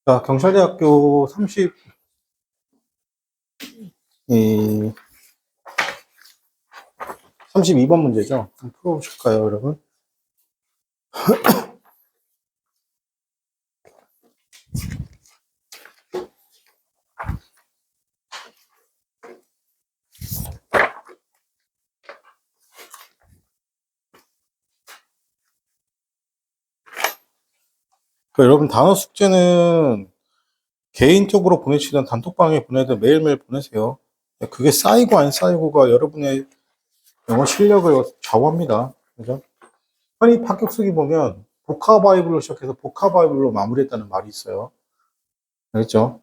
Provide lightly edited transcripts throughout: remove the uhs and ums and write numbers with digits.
자, 경찰대학교 32번 문제죠. 한번 풀어보실까요, 여러분? 여러분, 단어 숙제는 개인적으로 보내시든 단톡방에 보내든 매일매일 보내세요. 그게 쌓이고 안 쌓이고가 여러분의 영어 실력을 좌우합니다. 그죠? 흔히 합격수기 보면 복합바이블로 시작해서 복합바이블로 마무리했다는 말이 있어요. 알겠죠?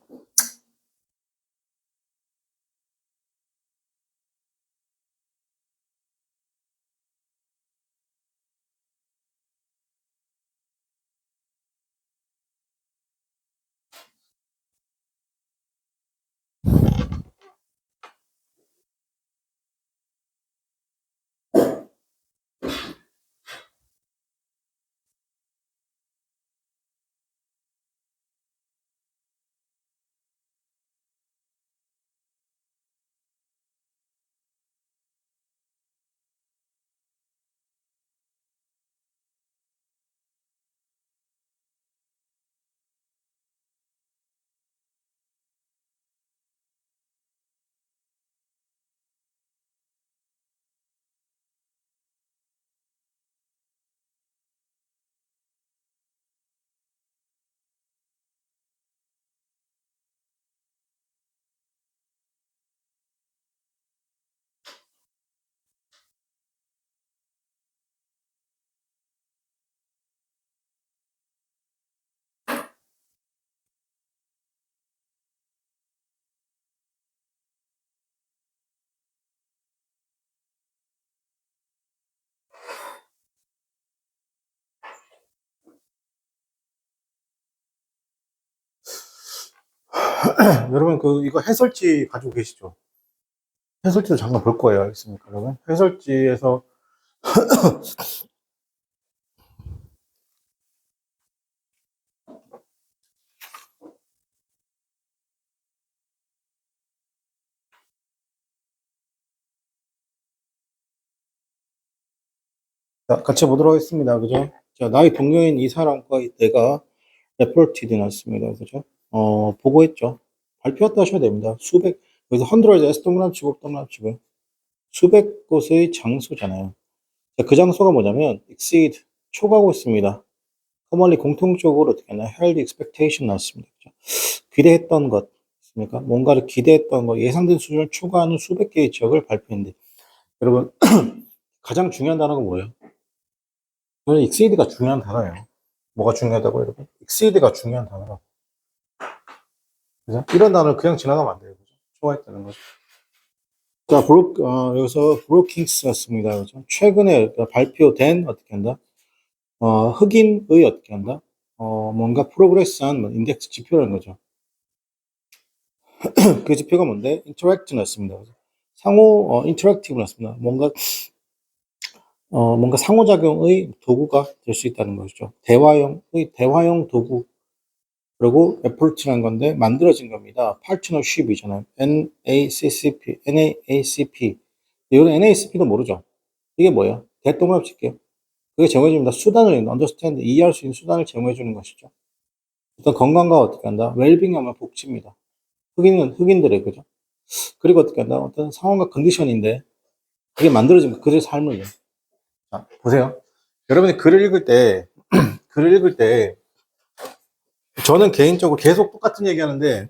여러분, 이거 해설지 가지고 계시죠? 해설지도 잠깐 볼 거예요. 알겠습니까, 여러분? 해설지에서 자, 같이 보도록 하겠습니다. 그죠? 자, 나의 동료인 이 사람과 내가 레포티드 났습니다. 그죠? 보고했죠. 발표했다 하셔야 됩니다. 여기서 hundreds S 동그라미 치고 동그라미 치고요. 수백 곳의 장소잖아요. 자, 그 장소가 뭐냐면, exceed, 초과하고 있습니다. commonly 공통적으로 어떻게 하나, held expectation 나왔습니다. 그죠? 기대했던 것, 있습니까? 뭔가를 기대했던 것, 예상된 수준을 초과하는 수백 개의 지역을 발표했는데, 여러분, 가장 중요한 단어가 뭐예요? 저는 exceed가 중요한 단어예요. 뭐가 중요하다고 여러분? exceed가 중요한 단어라고. 그죠? 이런 단어를 그냥 지나가면 안 돼요. 그죠? 초과했다는 거죠. 자, 여기서 브로킹스였습니다. 그죠? 최근에 발표된, 어떻게 한다? 흑인의 어떻게 한다? 뭔가 프로그레스한 뭐 인덱스 지표라는 거죠. 그 지표가 뭔데? 인터랙트 났습니다. 인터랙티브 났습니다. 뭔가 상호작용의 도구가 될 수 있다는 것이죠. 대화용 도구. 그리고 애플트라는 건데 만들어진 겁니다. 파트너십이잖아요. NACP. 이거는 NACP도 모르죠. 이게 뭐예요? 대동합 칠게요. 그게 정해집니다. 수단을 understand, 이해할 수 있는 수단을 제공해 주는 것이죠. 어떤 건강과 어떻게 한다? 웰빙하면 복지입니다. 흑인들의 그죠? 그리고 어떻게 한다? 어떤 상황과 컨디션인데 그게 만들어집니다. 그들의 삶을요. 자, 보세요. 여러분이 글을 읽을 때 저는 개인적으로 계속 똑같은 얘기 하는데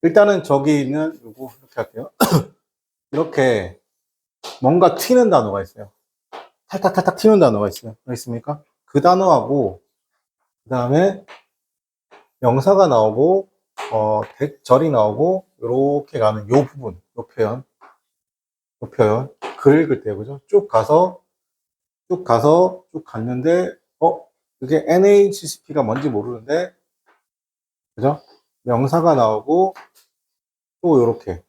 일단은 저기는 요거 이렇게 할게요. 이렇게 뭔가 튀는 단어가 있어요. 탈탈탈탈 튀는 단어가 있어요. 알겠습니까? 그 단어하고 그 다음에 명사가 나오고 대절이 나오고 이렇게 가는 요 부분, 요 표현 글 읽을 때 그죠? 쭉 갔는데 이게 NACCP가 뭔지 모르는데 그죠? 명사가 나오고 또 요렇게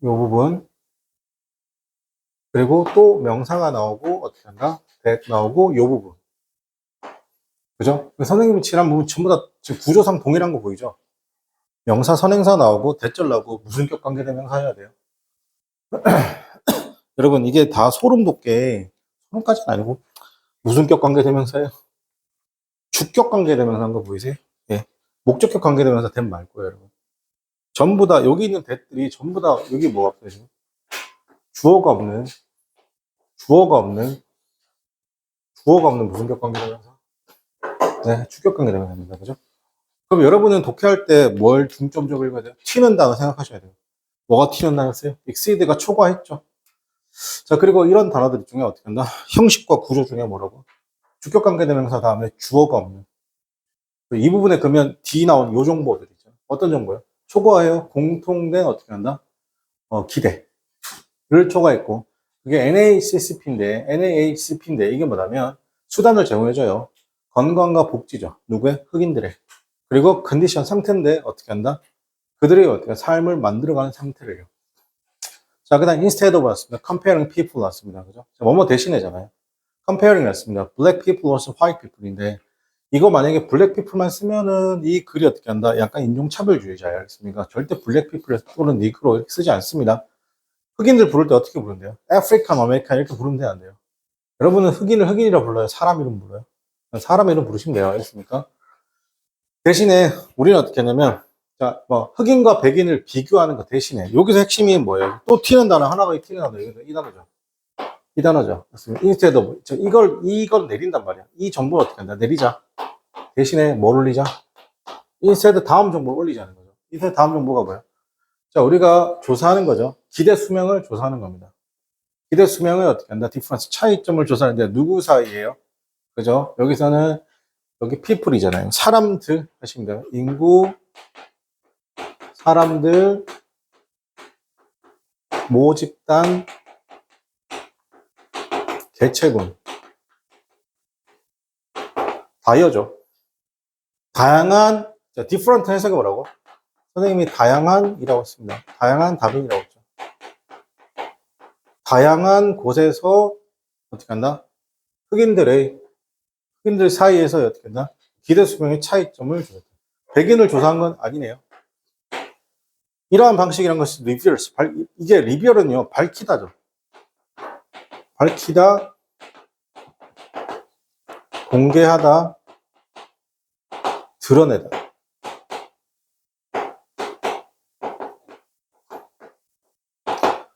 요 부분 그리고 또 명사가 나오고 어떻게 한다? that 나오고 요 부분 그죠? 선생님이 칠한 부분 전부 다 지금 구조상 동일한 거 보이죠? 명사, 선행사 나오고 대절 나오고 무슨격 관계대명사 해야 돼요. 여러분 이게 다 소름 돋게, 소름까지는 아니고 무슨격 관계대명사예요. 주격 관계대명사인 거 보이세요? 예. 목적격 관계대명사 된 말고요, 여러분. 전부 다 여기 있는 대들이 전부 다 여기 뭐가 없어요, 지금? 주어가 없는 주어가 없는 무슨격 관계대명사. 네, 주격 관계대명사입니다, 그죠? 그럼 여러분은 독해할 때 뭘 중점적으로 읽어야 돼요? 튀는 단어 생각하셔야 돼요. 뭐가 튀는 단어였어요? exceed가 초과했죠. 자, 그리고 이런 단어들 중에 어떻게 한다? 형식과 구조 중에 뭐라고? 주격관계대명사 다음에 주어가 없는. 이 부분에 그러면 D 나온 요 정보들 있죠. 어떤 정보요? 초과해요. 공통된 어떻게 한다? 기대를 초과했고, 그게 NAHCP인데 이게 뭐냐면 수단을 제공해줘요. 건강과 복지죠. 누구의? 흑인들의. 그리고 컨디션 상태인데 어떻게 한다? 그들의 어떻게 삶을 만들어가는 상태를요. 자, 그 다음 instead of 왔습니다. comparing people 왔습니다. 그죠? 뭐뭐 대신해잖아요. comparing 왔습니다. black people vs white people인데, 이거 만약에 black people만 쓰면은 이 글이 어떻게 한다? 약간 인종차별주의자예요. 알겠습니까? 절대 black people 또는 negro 이렇게 쓰지 않습니다. 흑인들 부를 때 어떻게 부른대요? African American 이렇게 부르면 돼요, 안 돼요? 여러분은 흑인을 흑인이라 불러요? 사람 이름 불러요? 사람 이름 부르시면 돼요. 알겠습니까? 대신에 우리는 어떻게 하냐면, 자, 흑인과 백인을 비교하는 거 대신에, 여기서 핵심이 뭐예요? 또 튀는 단어, 하나가 튀는 단어, 이 단어죠. 이 단어죠. instead of. 이걸 내린단 말이야. 이 정보를 어떻게 한다? 내리자. 대신에 뭘 올리자? instead 다음 정보를 올리자는 거죠. instead 다음 정보가 뭐야? 자, 우리가 조사하는 거죠. 기대 수명을 조사하는 겁니다. 기대 수명을 어떻게 한다? difference, 차이점을 조사하는데 누구 사이에요? 그죠? 여기서는 여기 people이잖아요. 사람들 하시면 돼요. 인구, 사람들, 모집단, 개체군. 다이어죠. 다양한, 자, different 해석이 뭐라고? 선생님이 다양한이라고 했습니다. 다양한 다른이라고 했죠. 다양한 곳에서 어떻게 한다? 흑인들 사이에서 어떻게 한다? 기대 수명의 차이점을 조사했다. 백인을 조사한 건 아니네요. 이러한 방식이란 것이 리뷰얼스. 이게 리뷰얼은요, 밝히다죠. 밝히다, 공개하다, 드러내다.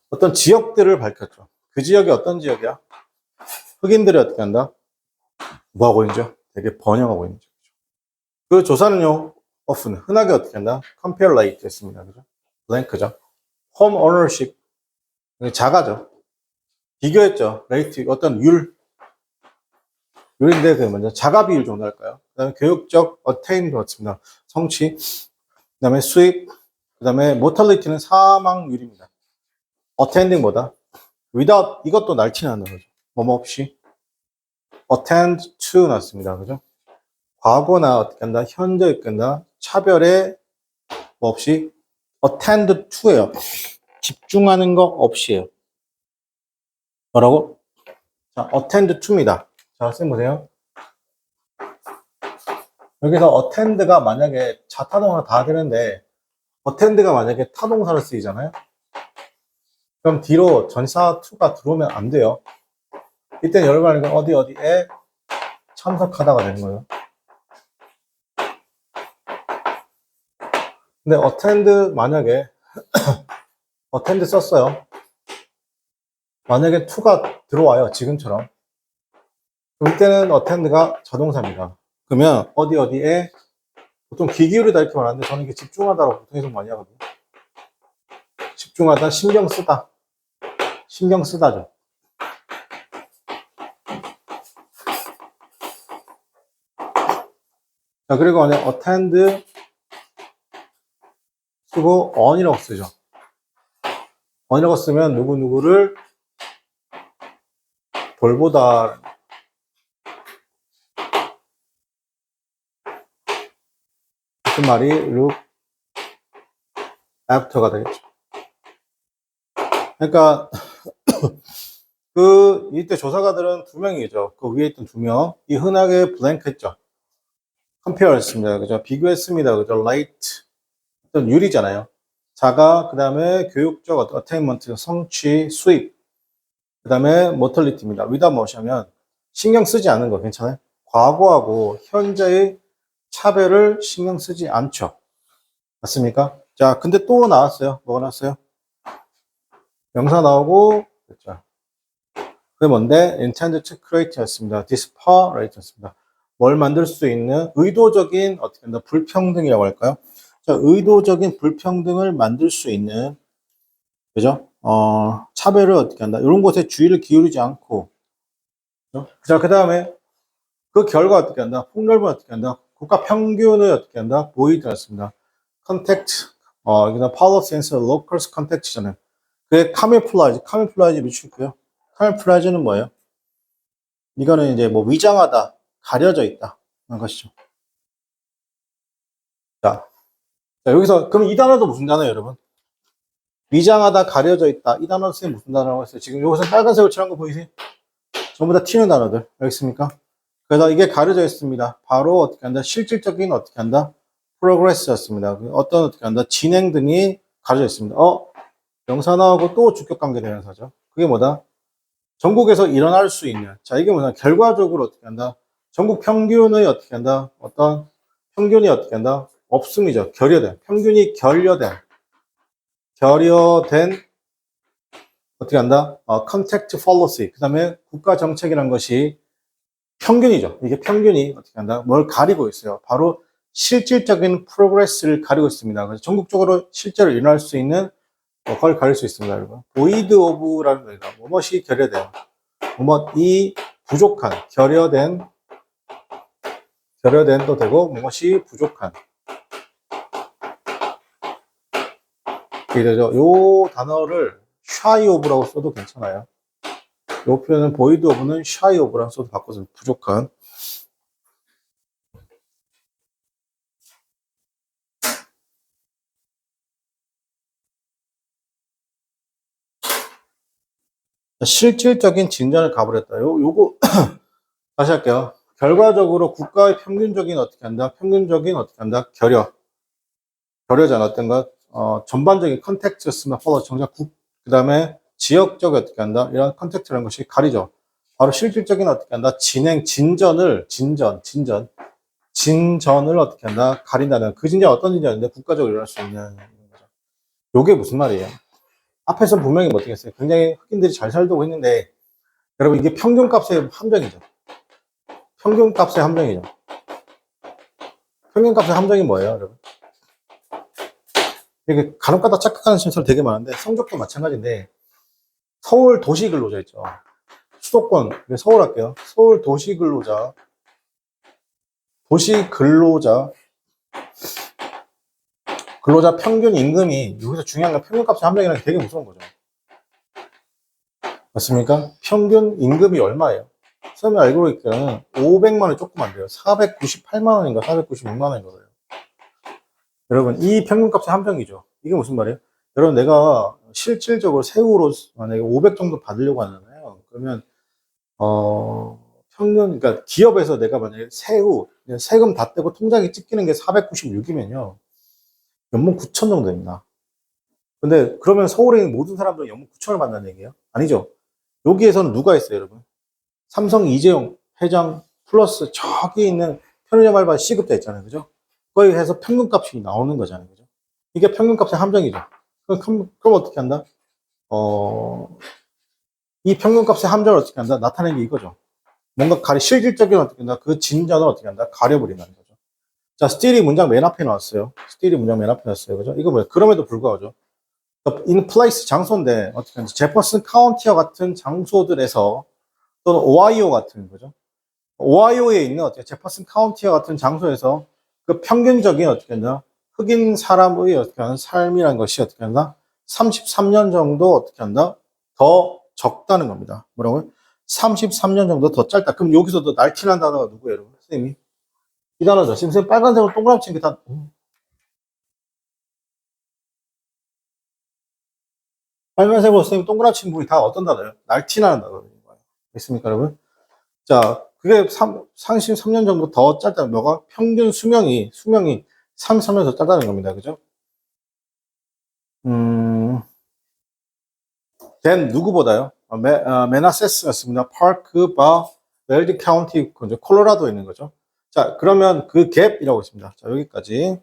어떤 지역들을 밝혔죠. 그 지역이 어떤 지역이야? 흑인들이 어떻게 한다? 뭐 하고 있죠? 되게 번영하고 있는 지역이죠. 그 조사는요, often, 흔하게 어떻게 한다? compare rate 했습니다. 그죠? 블랭크죠. home ownership, 자가죠. 비교했죠. rate, 어떤 율인데, 그 먼저 자가 비율 정도 할까요? 그 다음에 교육적 attain 같습니다. 성취, 그 다음에 수입, 그 다음에 mortality는 사망률입니다. attending 뭐다? without, 이것도 날치는 거죠. 뭐뭐 없이. attend to 났습니다. 그죠? 과거나 어떻게 한다? 현재 있겠다? 차별에 뭐 없이 attend to예요. 집중하는 거 없이요. 뭐라고? 자, attend to입니다. 자, 쌤 보세요. 여기서 attend가 만약에 자타동사 다 되는데 attend가 만약에 타동사로 쓰이잖아요. 그럼 뒤로 전사 to가 들어오면 안 돼요. 이때는 여러분 어디에 참석하다가 되는 거예요. 근데 attend 만약에 attend 썼어요. 만약에 to가 들어와요. 지금처럼. 그럼 이때는 attend가 자동사입니다. 그러면 어디에 보통 귀 기울이다 이렇게 말하는데 저는 이게 집중하다라고 보통 해석 많이 하거든요. 집중하다, 신경 쓰다. 신경 쓰다죠. 자, 그리고 만약 attend 쓰고 on이라고 쓰죠. on이라고 쓰면 누구누구를 돌보다. 그 말이 look after가 되겠죠. 그러니까 이때 조사가들은 두 명이죠. 그 위에 있던 두 명. 이 흔하게 블랭크 했죠. compare했습니다. 그죠? 비교했습니다. 그죠? light. 어떤 유리잖아요. 자가, 그 다음에 교육적 어떤 attainment, 성취, 수입. 그 다음에 mortality입니다. without motion하면 신경 쓰지 않는 거 괜찮아요? 과거하고 현재의 차별을 신경 쓰지 않죠. 맞습니까? 자, 근데 또 나왔어요. 뭐가 나왔어요? 명사 나오고, 그렇죠. 그게 뭔데? intended to create 였습니다. disparate 였습니다. 뭘 만들 수 있는 의도적인 어떻게 한다? 불평등이라고 할까요? 자, 의도적인 불평등을 만들 수 있는, 그죠? 차별을 어떻게 한다? 이런 것에 주의를 기울이지 않고, 그죠? 자, 그 다음에 그 결과 어떻게 한다? 폭넓은 어떻게 한다? 국가 평균을 어떻게 한다? 보이드 였습니다. contact, 그다음 policy and local context잖아요. 그게 카미플라이즈 미치고요. 카미플라이즈는 뭐예요? 이거는 이제 뭐 위장하다, 가려져 있다 그런 것이죠. 자, 여기서 그럼 이 단어도 무슨 단어예요, 여러분? 위장하다, 가려져 있다. 이 단어 쓰면 무슨 단어라고 했어요? 지금 여기서 빨간색으로 칠한 거 보이세요? 전부 다 튀는 단어들. 알겠습니까 그래서 이게 가려져 있습니다. 바로 어떻게 한다? 실질적인 어떻게 한다? 프로그레스였습니다. 어떤 어떻게 한다? 진행 등이 가려져 있습니다. 명사 나오고 또 주격 관계 대명사죠. 그게 뭐다? 전국에서 일어날 수 있는. 자, 이게 뭐냐? 결과적으로 어떻게 한다? 전국 평균의 어떻게 한다? 어떤 평균이 어떻게 한다? 없음이죠. 결여된. 평균이 결여된 어떻게 한다? contact fallacy. 그 다음에 국가 정책이라는 것이 평균이죠. 이게 평균이 어떻게 한다? 뭘 가리고 있어요. 바로 실질적인 프로그레스를 가리고 있습니다. 그래서 전국적으로 실제로 일어날 수 있는 그걸 가릴 수 있습니다, 여러분. void of라는 거니까 무엇이 결여된, 무엇이 부족한, 결여된도 되고 무엇이 부족한. 이게 되죠. 요 단어를 shy of라고 써도 괜찮아요. 요 표현은 void of는 shy of라고 써도 바꿔서 부족한. 실질적인 진전을 가버렸다. 요거 다시 할게요. 결과적으로 국가의 평균적인 어떻게 한다? 평균적인 어떻게 한다? 결여잖아. 어떤 것, 전반적인 컨텍스트였으면 follow 정작 그 다음에 지역적 어떻게 한다? 이런 컨텍스트라는 것이 가리죠. 바로 실질적인 어떻게 한다? 진전을 어떻게 한다? 가린다는 그 진전 어떤 진전인데 국가적으로 일어날 수 있는 거죠. 요게 무슨 말이에요? 앞에서 분명히 뭐 어떻게 했어요? 굉장히 흑인들이 잘 살고 있는데 여러분 이게 평균값의 함정이죠. 평균값의 함정이죠. 평균값의 함정이 뭐예요, 여러분? 이게 간혹가다 착각하는 신설 되게 많은데 성적도 마찬가지인데 서울 도시 근로자 있죠. 수도권 서울 할게요. 서울 도시 근로자 평균 임금이 여기서 중요한 건 평균값의 함정이라는 게 되게 무서운 거죠. 맞습니까? 평균 임금이 얼마예요? 처음에 알고 있기로는 500만 원이 조금 안 돼요. 498만 원인가 496만 원인 거예요. 여러분 이 평균값의 함정이죠. 이게 무슨 말이에요? 여러분 내가 실질적으로 세후로 만약에 500 정도 받으려고 하잖아요. 그러면 그러니까 기업에서 내가 만약에 세금 다 떼고 통장에 찍히는 게 496이면요. 연봉 9천 정도 됩니다. 근데 그러면 서울에 있는 모든 사람들은 연봉 9천을 받는다는 얘기예요? 아니죠. 여기에서는 누가 있어요, 여러분? 삼성 이재용 회장 플러스 저기 있는 편의점 알바 C급자 있잖아요. 그죠? 거기 해서 평균값이 나오는 거잖아요. 그죠? 이게 평균값의 함정이죠. 그럼 어떻게 한다? 이 평균값의 함정을 어떻게 한다? 나타내는 게 이거죠. 뭔가 실질적인 어떻게 한다? 그 진전을 어떻게 한다? 가려버린다는 거죠. 자, 스틸이 문장 맨 앞에 나왔어요. 그죠? 이거 뭐예요? 그럼에도 불구하고 in place 장소인데 어떻게 하는지 제퍼슨 카운티와 같은 장소들에서 또는 오하이오 같은 거죠. 오하이오에 있는 어떻게 제퍼슨 카운티와 같은 장소에서 그 평균적인 어떻게 하나 흑인 사람의 어떻게 하는 삶이라는 것이 어떻게 한다? 33년 정도 어떻게 한다? 더 적다는 겁니다. 뭐라고요? 33년 정도 더 짧다. 그럼 여기서도 날티난 단어가 누구예요, 여러분? 선생님이? 이 단어죠. 지금 선생님 빨간색으로 동그라미 친 게 다, 빨간색으로 선생님 동그라미 친 부분이 다 어떤 단어예요? 날티나는 단어인 거예요. 됐습니까, 여러분? 자, 그게 33년 정도 더 짧다는 뭐가? 평균 수명이 33년 더 짧다는 겁니다. 그죠? 된 누구보다요? 메나세스였습니다. 파크 바 웰드 카운티 콜로라도에 있는 거죠. 자, 그러면 그 갭이라고 있습니다. 자, 여기까지.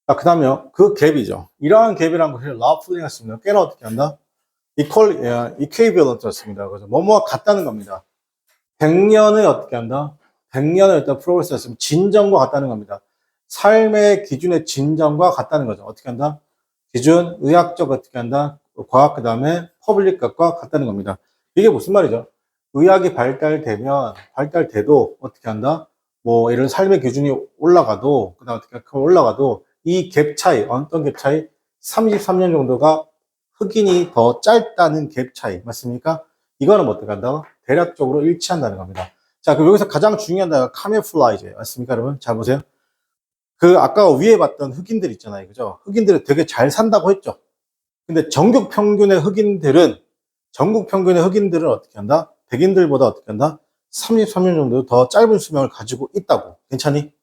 자, 그 다음에 그 갭이죠. 이러한 갭이라는 것을 라플링 했습니다. 꽤나 어떻게 한다? 이퀘이밸런트였습니다. 그래서 뭐뭐가 같다는 겁니다. 100년을 어떻게 한다? 100년을 일단 프로그레스 했으면 진전과 같다는 겁니다. 삶의 기준의 진전과 같다는 거죠. 어떻게 한다? 기준, 의학적 어떻게 한다? 과학, 그 다음에 퍼블릭학과 같다는 겁니다. 이게 무슨 말이죠? 의학이 발달돼도 어떻게 한다? 뭐, 이런 삶의 기준이 올라가도, 그 다음 어떻게 올라가도 이 갭 차이, 어떤 갭 차이? 33년 정도가 흑인이 더 짧다는 갭 차이. 맞습니까? 이거는 뭐 어떻게 한다? 대략적으로 일치한다는 겁니다. 자, 그럼 여기서 가장 중요한 단어가 카메플라이즈예요. 맞습니까, 여러분? 잘 보세요. 그 아까 위에 봤던 흑인들 있잖아요. 그죠? 흑인들은 되게 잘 산다고 했죠. 근데 전국 평균의 흑인들은 어떻게 한다? 백인들보다 어떻게 한다? 33년 정도 더 짧은 수명을 가지고 있다고. 괜찮니?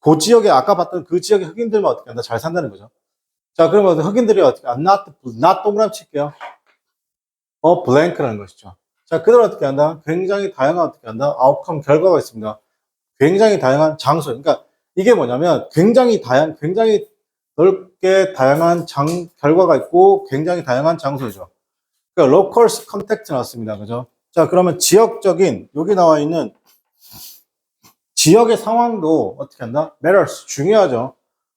그 지역에 아까 봤던 그 지역의 흑인들만 어떻게 한다? 잘 산다는 거죠. 자, 그러면 흑인들이 어떻게 not 동그라미 칠게요. 블랭크라는 것이죠. 자, 그들 어떻게 한다? 굉장히 다양한 어떻게 한다? 아웃컴 결과가 있습니다. 굉장히 다양한 장소. 그러니까 이게 뭐냐면 굉장히 넓게 다양한 결과가 있고 굉장히 다양한 장소죠. 그러니까 로컬스 컨택트 나왔습니다. 그죠? 자, 그러면 지역적인 여기 나와 있는 지역의 상황도 어떻게 한다? matters 중요하죠.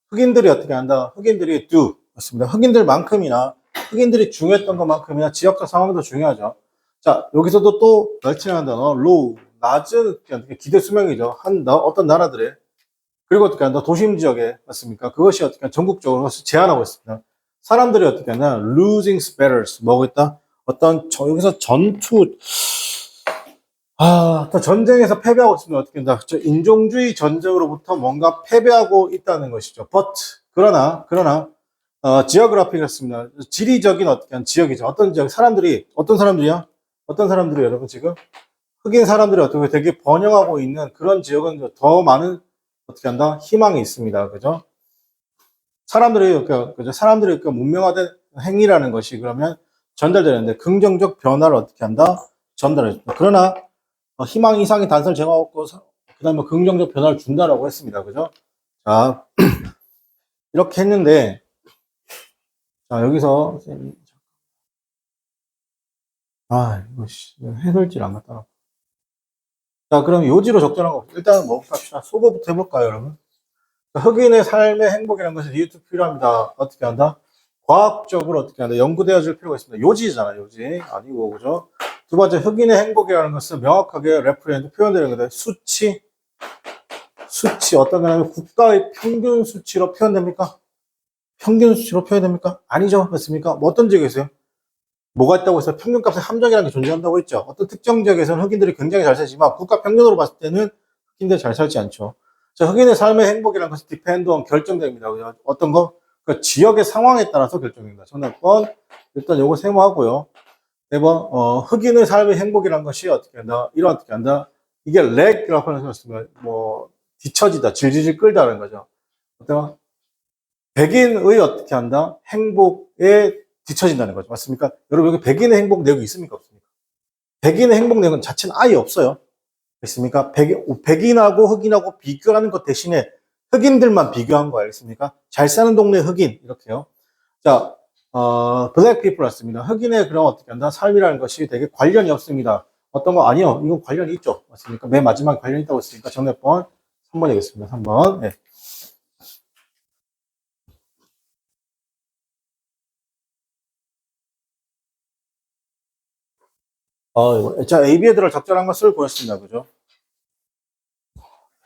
흑인들이 어떻게 한다? 흑인들이 do 맞습니다. 흑인들이 중요했던 것만큼이나 지역적 상황도 중요하죠. 자, 여기서도 또 멸칭한 단어 low 낮은 기대 수명이죠. 어떤 나라들의 그리고 어떻게 한다? 도심 지역에 맞습니까? 그것이 어떻게 전국적으로 제한하고 있습니다. 사람들이 어떻게 하냐? losing battles 뭐고 있다? 여기서 어떤 전쟁에서 패배하고 있으면 어떻게 된다? 인종주의 전쟁으로부터 뭔가 패배하고 있다는 것이죠. 그러나, 지오그래픽이었습니다. 지리적인 어떻게 한 지역이죠. 어떤 지역, 어떤 사람들이 여러분 지금? 흑인 사람들이 어떻게 되게 번영하고 있는 그런 지역은 더 많은 어떻게 한다? 희망이 있습니다. 그죠? 사람들이 문명화된 행위라는 것이 그러면 전달되는데 긍정적 변화를 어떻게 한다? 전달해줍니다. 그러나 희망 이상의 단서를 제공하고 그 다음에 긍정적 변화를 준다라고 했습니다. 그죠? 자, 이렇게 했는데 자, 여기서 이거 해설지를 안 갖다. 자, 그럼 요지로 적절한 거 일단은 뭐 합시다. 소거부터 해볼까요, 여러분? 흑인의 삶의 행복이라는 것은 이유도 필요합니다. 어떻게 한다? 과학적으로 어떻게 한다? 연구되어질 필요가 있습니다. 요지잖아요, 요지. 아니고, 그죠? 두 번째, 흑인의 행복이라는 것은 명확하게 레퍼런스 표현되는 건데, 수치, 어떤 거냐면 국가의 평균 수치로 표현됩니까? 평균 수치로 표현됩니까? 아니죠. 맞습니까? 뭐 어떤 지역에 있어요? 뭐가 있다고 해서 평균값의 함정이라는 게 존재한다고 했죠. 어떤 특정 지역에서는 흑인들이 굉장히 잘 살지만 국가 평균으로 봤을 때는 흑인들이 잘 살지 않죠. 자, 흑인의 삶의 행복이라는 것은 디펜드온 결정됩니다. 어떤 거? 그 지역의 상황에 따라서 결정됩니다. 정답 번 일단 요거 세모하고요. 4번 흑인의 삶의 행복이라는 것이 어떻게 한다? 어떻게 한다? 이게 렉이라고 하는 것은 뭐 뒤처지다, 질질질 끌다라는 거죠. 어때요? 백인의 어떻게 한다? 행복에 뒤처진다는 거죠. 맞습니까? 여러분 여기 백인의 행복 내용이 있습니까? 없습니까? 백인의 행복 내용은 자체는 아예 없어요. 있습니까? 백인하고 흑인하고 비교하는 것 대신에 흑인들만 비교한 거 알겠습니까? 잘 사는 동네 흑인 이렇게요. 자, 블랙 피플 왔습니다. 흑인의 그런 어떻게 한다? 삶이라는 것이 되게 관련이 없습니다. 어떤 거 아니요. 이건 관련이 있죠. 맞습니까? 맨 마지막에 관련이 있다고 했으니까 정답번 3번이겠습니다. 3번. 네. 자, AB에 들어 적절한 것을 보였습니다. 그죠?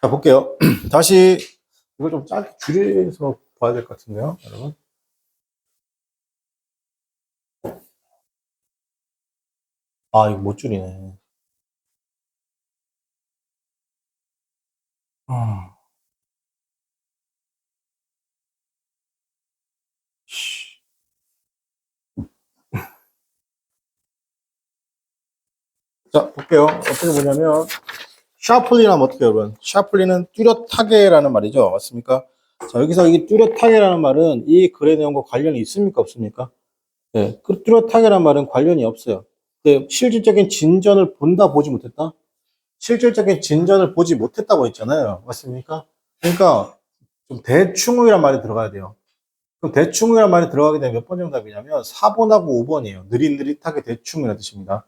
자, 볼게요. 다시, 이걸 좀 짧게 줄여서 봐야 될 것 같은데요, 여러분. 아, 이거 못 줄이네. 아, 씨. 자, 볼게요. 어떻게 보냐면, 샤플리는 하면 어떻게 여러분? 샤플리는 뚜렷하게라는 말이죠. 맞습니까? 자, 여기서 이 뚜렷하게라는 말은 이 글의 내용과 관련이 있습니까? 없습니까? 네, 그 뚜렷하게라는 말은 관련이 없어요. 네, 실질적인 진전을 본다, 보지 못했다? 실질적인 진전을 보지 못했다고 했잖아요. 맞습니까? 그러니까 좀 대충이란 말이 들어가야 돼요. 그럼 대충이란 말이 들어가게 되면 몇 번 정답이냐면 4번하고 5번이에요. 느릿느릿하게 대충이라는 뜻입니다.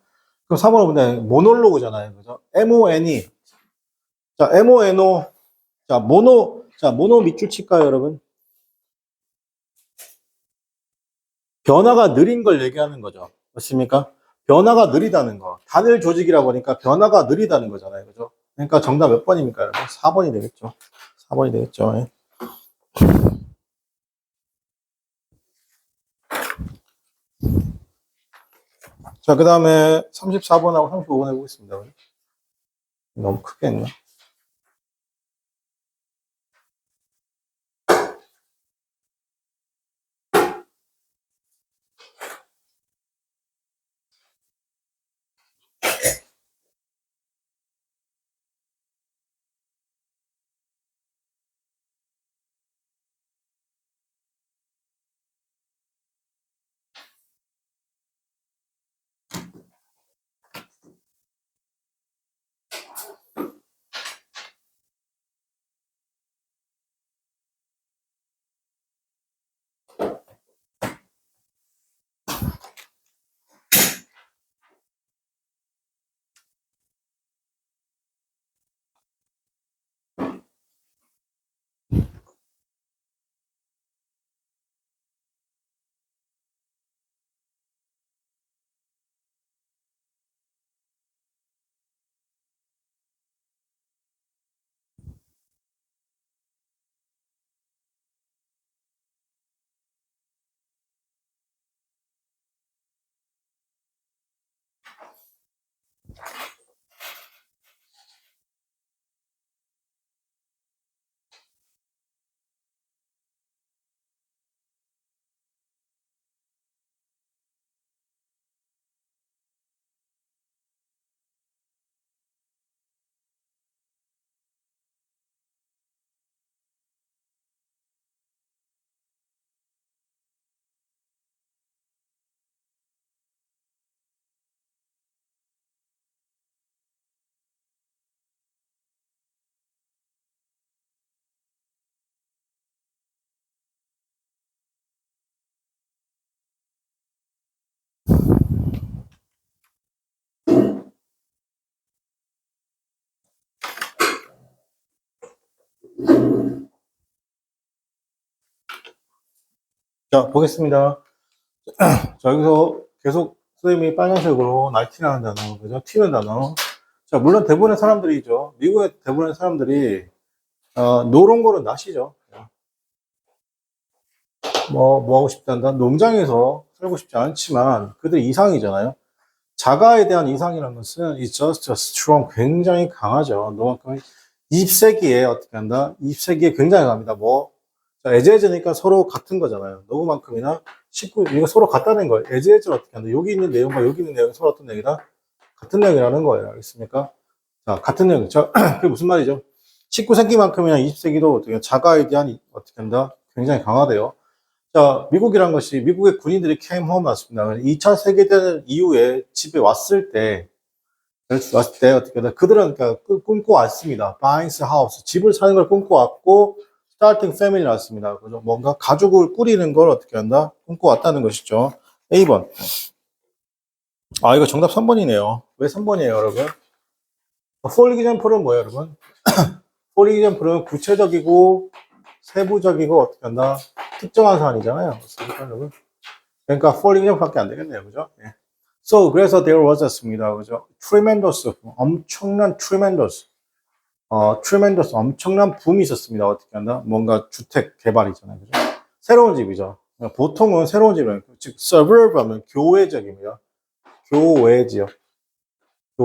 그럼 4번, 5번은 모놀로그잖아요. 그죠? MONE. 자, MONO. 자, 모노 밑줄 칠까요, 여러분? 변화가 느린 걸 얘기하는 거죠. 맞습니까? 변화가 느리다는 거. 단일 조직이라고 하니까 변화가 느리다는 거잖아요. 그죠? 그러니까 정답 몇 번입니까, 여러분? 4번이 되겠죠. 4번이 되겠죠. 예. 자, 그 다음에 34번하고 35번 해보겠습니다. 너무 크게 했나? 자, 보겠습니다. 자, 여기서 계속 선생님이 빨간색으로 나이티라는 단어, 그죠? 튀는 단어. 자, 물론 대부분의 사람들이죠. 미국의 대부분의 사람들이, 노란 거는 낫이죠. 뭐 하고 싶다 한다? 농장에서 살고 싶지 않지만, 그들 이상이잖아요. 자가에 대한 이상이라는 것은 it's just a strong, 굉장히 강하죠. 너만큼 20세기에 어떻게 한다? 20세기에 굉장히 강합니다. 자, 에즈에즈니까 서로 같은 거잖아요. 너그만큼이나 19, 이거 서로 같다는 거예요. 에즈에즈는 어떻게 한다? 여기 있는 내용과 여기 있는 내용이 서로 어떤 내용이다? 같은 내용이라는 거예요. 알겠습니까? 자, 같은 내용. 자, 그게 무슨 말이죠? 19세기만큼이나 20세기도 어떻게 자가에 대한 어떻게 한다? 굉장히 강하대요. 자, 미국이란 것이 미국의 군인들이 came home 왔습니다. 2차 세계대전 이후에 집에 왔을 때 어떻게 하다 그들은 그러니까 꿈꿔왔습니다. buying a house 집을 사는 걸 꿈꿔왔고 starting family 났습니다. 그죠? 뭔가 가족을 꾸리는 걸 어떻게 한다? 꿈꿔왔다는 것이죠. A번. 아, 이거 정답 3번이네요. 왜 3번이에요, 여러분? for example은 뭐예요, 여러분? for example은 구체적이고 세부적이고 어떻게 한다? 특정한 사안이잖아요. 그러니까 여러분. 그러니까 for example밖에 안 되겠네요, 그죠? 예. So 그래서 there was였습니다, 그죠? Tremendous, 엄청난 tremendous, tremendous 엄청난 붐이 있었습니다. 어떻게 한다? 뭔가 주택 개발이잖아요, 그죠? 새로운 집이죠. 보통은 새로운 집은 즉 suburb 하면 교외적입니다. 교외지역.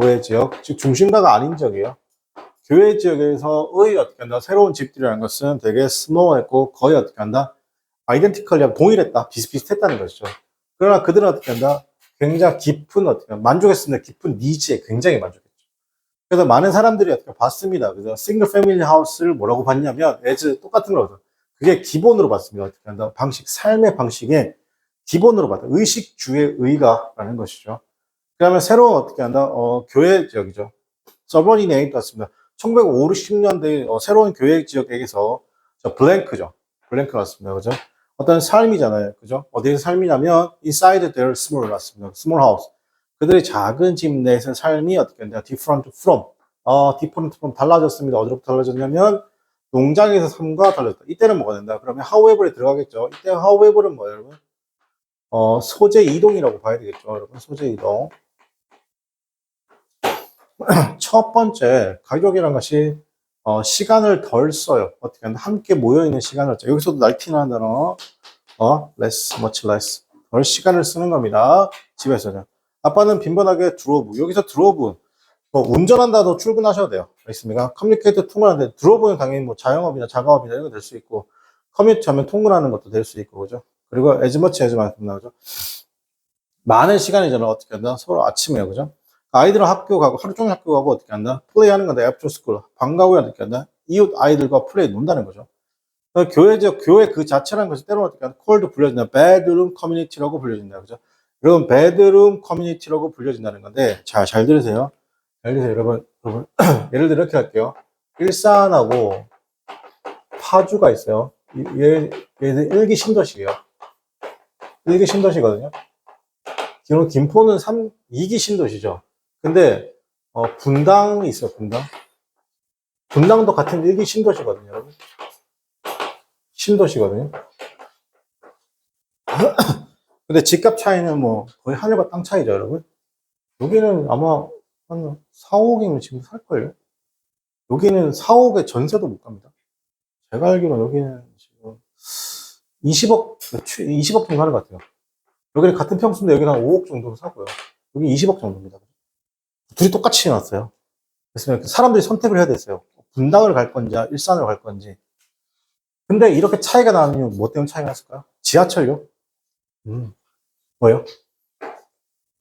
교외 지역, 즉 중심가가 아닌 지역이에요. 교외 지역에서의 어떻게 한다? 새로운 집들이라는 것은 되게 스모어했고 거의 어떻게 한다? 아이덴티컬리 동일했다. 비슷비슷했다는 것이죠. 그러나 그들은 어떻게 한다? 굉장히 깊은 어떻게 만족했습니다. 깊은 니즈에 굉장히 만족했죠. 그래서 많은 사람들이 어떻게 봤습니다. 그래서 싱글 패밀리 하우스를 뭐라고 봤냐면 as 똑같은 거거든. 그게 기본으로 봤습니다. 어떻게 한다? 방식, 삶의 방식에 기본으로 봤다. 의식주의 의가라는 것이죠. 그러면 새로운 어떻게 한다? 교회 지역이죠. 서버리네이트 같습니다. 1950년대 새로운 교회 지역에서 블랭크죠. 블랭크 같습니다. 그죠? 어떤 삶이잖아요. 그죠? 어디에서 삶이냐면 inside their small 같습니다. small house. 그들의 작은 집 내에서 삶이 어떻게 된다? different from. different from 달라졌습니다. 어디로부터 달라졌냐면 농장에서 삶과 달라졌다. 이때는 뭐가 된다? 그러면 however에 들어가겠죠. 이때 however는 뭐예요, 여러분? 소재 이동이라고 봐야 되겠죠, 여러분. 소재 이동. 첫 번째, 가족이란 것이 시간을 덜 써요. 어떻게 하면 함께 모여있는 시간을 써요. 여기서도 날티나는 단어, less, much less. 덜 시간을 쓰는 겁니다. 집에서는. 아빠는 빈번하게 드로브. 여기서 드로브. 운전한다도 출근하셔도 돼요. 알겠습니까? 커뮤니케이터 통근하는데, 드로브는 당연히 뭐 자영업이나 자가업이나 이런 거 될 수 있고, 커뮤니티 하면 통근하는 것도 될 수 있고, 그죠? 그리고 as much as 만큼 나오죠. 많은 시간이 저는 어떻게 한다? 서로 아침에요, 그죠? 아이들은 학교 가고, 하루 종일 학교 가고 어떻게 한다? 플레이 하는 건데, 애프터 스쿨. 방과 후에 어떻게 한다? 이웃 아이들과 플레이 논다는 거죠. 교회 그 자체라는 것이 때로는 어떻게 한다? 콜도 불려진다. 베드룸 커뮤니티라고 불려진다, 그죠? 여러분, 베드룸 커뮤니티라고 불려진다는 건데, 잘 들으세요. 잘 들으세요, 여러분. 예를 들어 이렇게 할게요. 일산하고 파주가 있어요. 얘는 일기 신도시예요. 일기 신도시거든요. 지금 김포는 2기 신도시죠. 근데 분당이 있어요. 분당도 같은 일기 신도시거든요, 여러분. 신도시거든요. 근데 집값 차이는 뭐 거의 하늘과 땅 차이죠, 여러분. 여기는 아마 한 4, 5억이면 지금 살걸요. 여기는 4, 5억에 전세도 못 갑니다. 제가 알기로 여기는 지금 20억 정도 하는 것 같아요. 여기는 같은 평수인데 여기는 한 5억 정도 사고요. 여기 20억 정도입니다. 둘이 똑같이 해놨어요. 그래서 사람들이 선택을 해야 됐어요. 분당을 갈 건지, 일산을 갈 건지. 근데 이렇게 차이가 나는 이유, 뭐 때문에 차이가 났을까요? 지하철요? 뭐예요?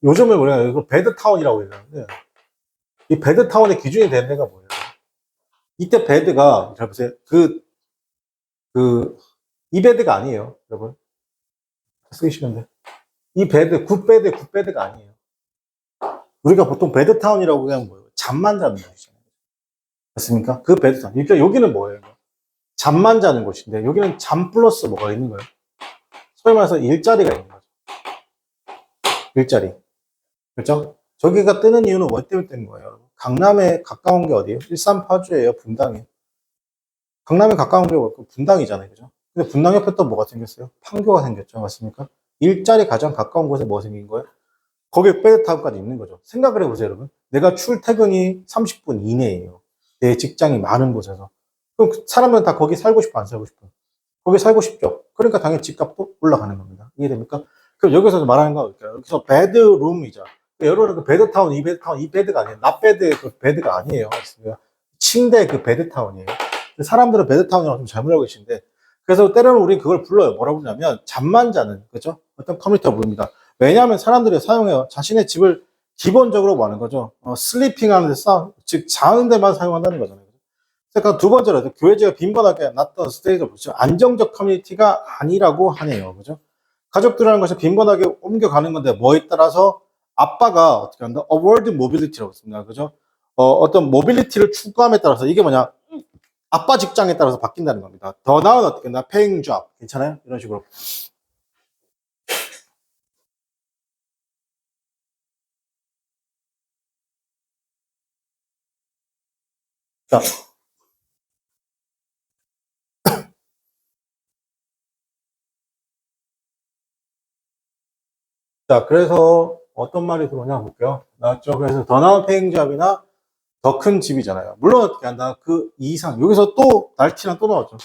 요즘에 뭐냐, 이거 베드타운이라고 얘기하는데, 이 베드타운의 기준이 되는 데가 뭐예요? 이때 베드가, 잘 보세요. 이 베드가 아니에요, 여러분. 쓰시는데. 이 베드, 굿베드가 아니에요. 우리가 보통 베드타운이라고 그냥 뭐예요? 잠만 자는 곳이잖아요. 맞습니까? 그 베드타운. 그러니까 여기는 뭐예요? 잠만 자는 곳인데, 여기는 잠 플러스 뭐가 있는 거예요? 소위 말해서 일자리가 있는 거죠. 일자리. 그렇죠? 저기가 뜨는 이유는 뭐 때문에 뜨는 거예요? 강남에 가까운 게 어디예요? 일산 파주예요, 분당이에요. 강남에 가까운 게 분당이잖아요, 그죠? 근데 분당 옆에 또 뭐가 생겼어요? 판교가 생겼죠, 맞습니까? 일자리 가장 가까운 곳에 뭐가 생긴 거예요? 거기에 베드타운까지 있는 거죠. 생각을 해보세요, 여러분. 내가 출퇴근이 30분 이내예요. 내 직장이 많은 곳에서. 그럼 사람들은 다 거기 살고 싶어, 안 살고 싶어? 거기 살고 싶죠. 그러니까 당연히 집값도 올라가는 겁니다. 이해됩니까? 그럼 여기서 말하는 거, 여기서 베드룸이죠. 여러분, 그 베드타운, 이 베드가 아니에요. 납베드 그 베드가 아니에요. 침대 그 베드타운이에요. 사람들은 베드타운이라고 좀 잘못 알고 계신데, 그래서 때로는 우린 그걸 불러요. 뭐라고 부르냐면, 잠만 자는, 그죠? 어떤 컴퓨터 부릅니다. 왜냐하면 사람들이 사용해요. 자신의 집을 기본적으로 뭐 하는 거죠? 슬리핑 하는 데 즉, 자는 데만 사용한다는 거잖아요. 그러니까 두 번째로, 교회지가 빈번하게 났던 스테이지를 보죠. 안정적 커뮤니티가 아니라고 하네요. 그죠? 가족들이라는 것이 빈번하게 옮겨가는 건데, 뭐에 따라서 아빠가 어떻게 한다? 어워드 모빌리티라고 했습니다. 그죠? 어떤 모빌리티를 추구함에 따라서 이게 뭐냐? 아빠 직장에 따라서 바뀐다는 겁니다. 더 나은 어떻게 했나? 페잉 잡. 괜찮아요? 이런 식으로. 자, 그래서 어떤 말이 들어오냐 볼게요. 나왔죠? 그래서 더 나은 페잉 잡이나 더 큰 집이잖아요. 물론 어떻게 한다? 그 이상. 여기서 또 날티나 또 나왔죠.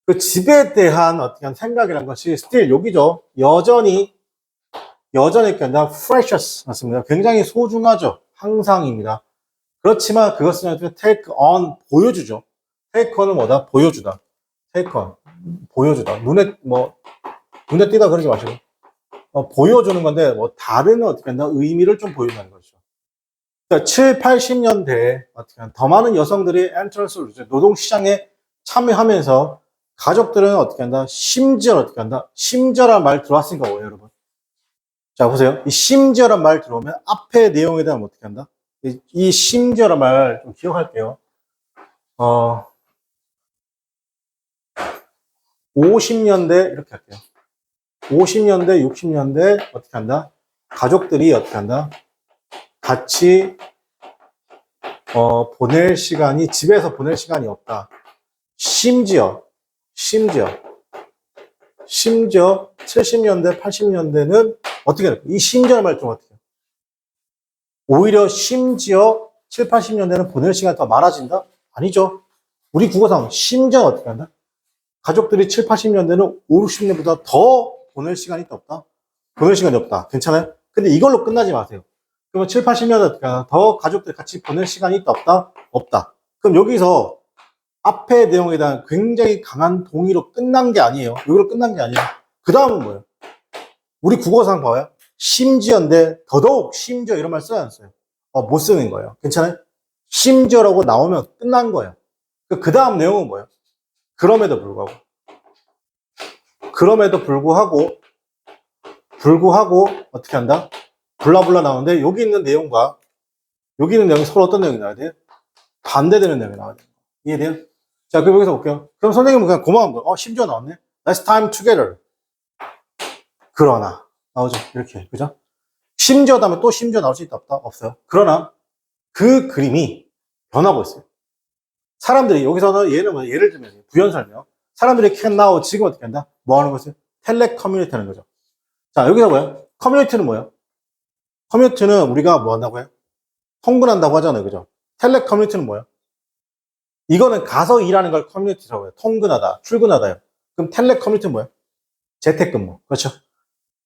그 집에 대한 어떻게 한 생각이란 것이 스틸 여기죠. 여전히 이렇게 한다. precious 맞습니다. 굉장히 소중하죠. 항상입니다. 그렇지만 그것은 take on 보여주죠. take on은 뭐다? 보여주다. take on 보여주다. 눈에 띄다 그러지 마시고 보여주는 건데 뭐 다른 어떻게 한다 의미를 좀 보여준다는 거죠. 그러니까 7, 80년대에 어떻게 더 많은 여성들이 엔트런스를 노동시장에 참여하면서 가족들은 어떻게 한다? 심지어 어떻게 한다? 심지어란 말 들어왔으니까 뭐예요, 여러분? 자, 보세요. 이 심지어란 말 들어오면 앞에 내용에 대한 어떻게 한다? 이 심지어란 말 좀 기억할게요. 50년대 이렇게 할게요. 50년대, 60년대 어떻게 한다? 가족들이 어떻게 한다? 같이 보낼 시간이 집에서 보낼 시간이 없다. 심지어 70년대, 80년대는 어떻게 해요? 이 심지어 말 좀 어떻게 해요? 오히려 심지어 7, 80년대는 보낼 시간이 더 많아진다? 아니죠. 우리 국어상 심지어 어떻게 한다? 가족들이 7, 80년대는 5, 60년보다 더 보낼 시간이 없다? 보낼 시간이 없다. 괜찮아요? 근데 이걸로 끝나지 마세요. 그러면 7, 80년대 어떻게 하나? 더 가족들 같이 보낼 시간이 없다? 없다. 그럼 여기서 앞의 내용에 대한 굉장히 강한 동의로 끝난 게 아니에요. 여기로 끝난 게 아니에요. 그 다음은 뭐예요? 우리 국어상 봐요. 심지어인데 더더욱 심지어 이런 말 써야 안 써요? 못 쓰는 거예요. 괜찮아요? 심지어라고 나오면 끝난 거예요. 그 다음 내용은 뭐예요? 그럼에도 불구하고 어떻게 한다? 블라블라 나오는데 여기 있는 내용과 여기 있는 내용이 서로 어떤 내용이 나와야 돼요? 반대되는 내용이 나와야 돼요. 이해돼요? 자, 그럼 여기서 볼게요. 그럼 선생님은 그냥 고마운 거예요. 심지어 나왔네. Let's time together. 그러나 나오죠. 이렇게 그죠? 심지어 다음에 또 심지어 나올 수 있다 없다? 없어요. 그러나 그 그림이 변하고 있어요. 사람들이 여기서는 얘는 뭐 예를 들면 부연 설명. 사람들이 can now 지금 어떻게 한다? 뭐 하는 것을? 텔레커뮤니티 하는 거죠. 자, 여기서 뭐예요? 커뮤니티는 뭐예요? 커뮤니티는 우리가 뭐 한다고 해요? 통근한다고 하잖아요. 그죠? 텔레커뮤니티는 뭐예요? 이거는 가서 일하는 걸 커뮤니티라고 해요. 통근하다, 출근하다요. 그럼 텔레커뮤니티는 뭐예요? 재택근무. 그렇죠?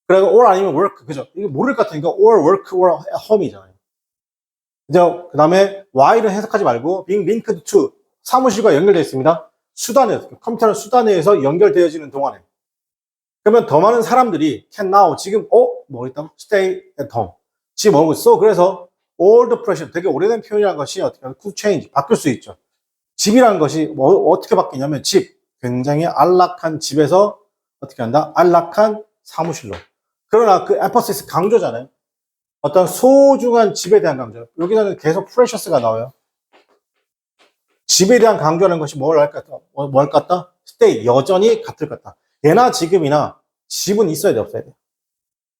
그리고 or 아니면 work. 그죠? 이거 모를 것 같으니까 or work or home이잖아요. 그죠? 그 다음에 while은 해석하지 말고 being linked to 사무실과 연결되어 있습니다. 수단에, 컴퓨터는 수단에서 연결되어지는 동안에. 그러면 더 많은 사람들이 can now 지금 뭐 있다? stay at home. 지금 뭐고 있어? 그래서 all the pressure 되게 오래된 표현이라는 것이 어떻게 하면 could change 바뀔 수 있죠. 집이라는 것이 뭐 어떻게 바뀌냐면 집 굉장히 안락한 집에서 어떻게 한다? 안락한 사무실로. 그러나 그 emphasis 강조잖아요. 어떤 소중한 집에 대한 강조. 여기서는 계속 precious가 나와요. 집에 대한 강조하는 것이 뭘 같다? stay 여전히 같을 것 같다. 예나 지금이나 집은 있어야 돼 없어야 돼?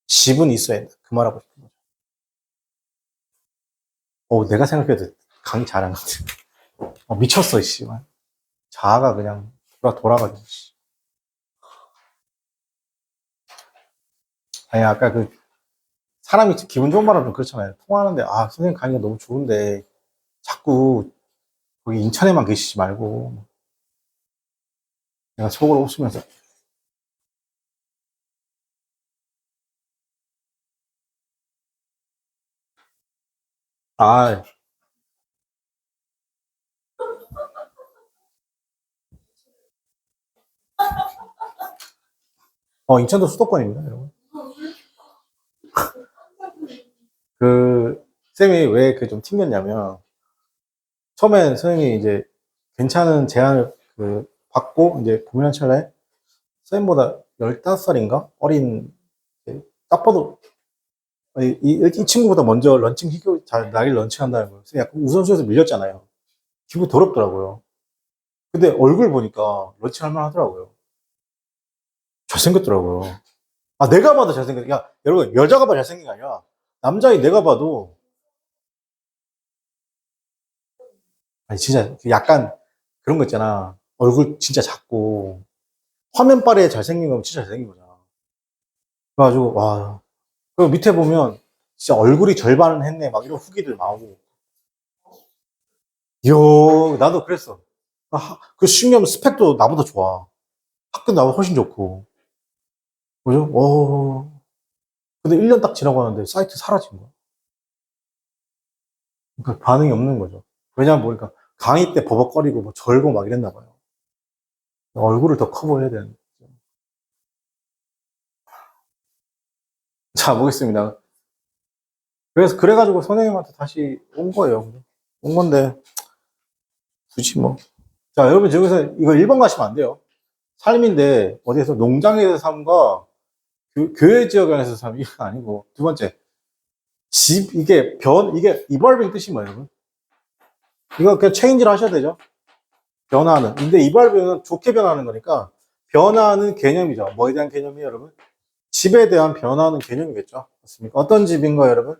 집은 있어야 돼. 그 말하고 싶은 거죠. 내가 생각해도 강의 잘하는 것 같아. 미쳤어 씨. 자아가 그냥 돌아가지고. 아니 아까 그 사람이 기분 좋은 말하면 좀 그렇잖아요. 통화하는데 선생님 강의가 너무 좋은데 자꾸 거기 인천에만 계시지 말고 내가 속으로 웃으면서 아, 인천도 수도권입니다, 여러분. 쌤이 왜 좀 튕겼냐면, 처음엔 선생님이 이제 괜찮은 제안을 받고, 이제 보면 찰나에 쌤보다 15살인가? 어린, 딱 봐도, 이 친구보다 먼저 나를 런칭한다는 거예요. 그래서 약간 우선순위에서 밀렸잖아요. 기분 더럽더라고요. 근데 얼굴 보니까 런칭할 만 하더라고요. 잘생겼더라고요. 내가 봐도 잘생겼, 여러분, 여자가 봐도 잘생긴 게 아니라, 남자인 내가 봐도, 진짜, 약간, 그런 거 있잖아. 얼굴 진짜 작고, 화면빨에 잘생긴 거면 진짜 잘생긴 거잖아. 그래가지고, 와. 그리고 밑에 보면, 진짜 얼굴이 절반은 했네. 막 이런 후기들 나오고. 나도 그랬어. 그 신기하면 스펙도 나보다 좋아. 학교 나보다 훨씬 좋고. 그죠? 근데 1년 딱 지나고 하는데 사이트 사라진 거야. 그러니까 반응이 없는 거죠. 왜냐면 모르니까 강의 때 버벅거리고 뭐 절고 막 이랬나 봐요. 얼굴을 더 커 보여야 되는데. 자, 보겠습니다. 그래가지고 선생님한테 다시 온 거예요. 온 건데, 굳이 뭐. 자, 여러분, 저기서 이거 1번 가시면 안 돼요. 삶인데, 어디에서 농장에서 삶과 교회 지역 안에서 삶, 이거 아니고. 두 번째, 이게 evolving 뜻이 뭐예요, 여러분? 이거 그냥 체인지를 하셔야 되죠. 변화하는. 근데 evolving은 좋게 변하는 거니까, 변화하는 개념이죠. 뭐에 대한 개념이에요, 여러분? 집에 대한 변화하는 개념이겠죠. 맞습니까? 어떤 집인가요, 여러분?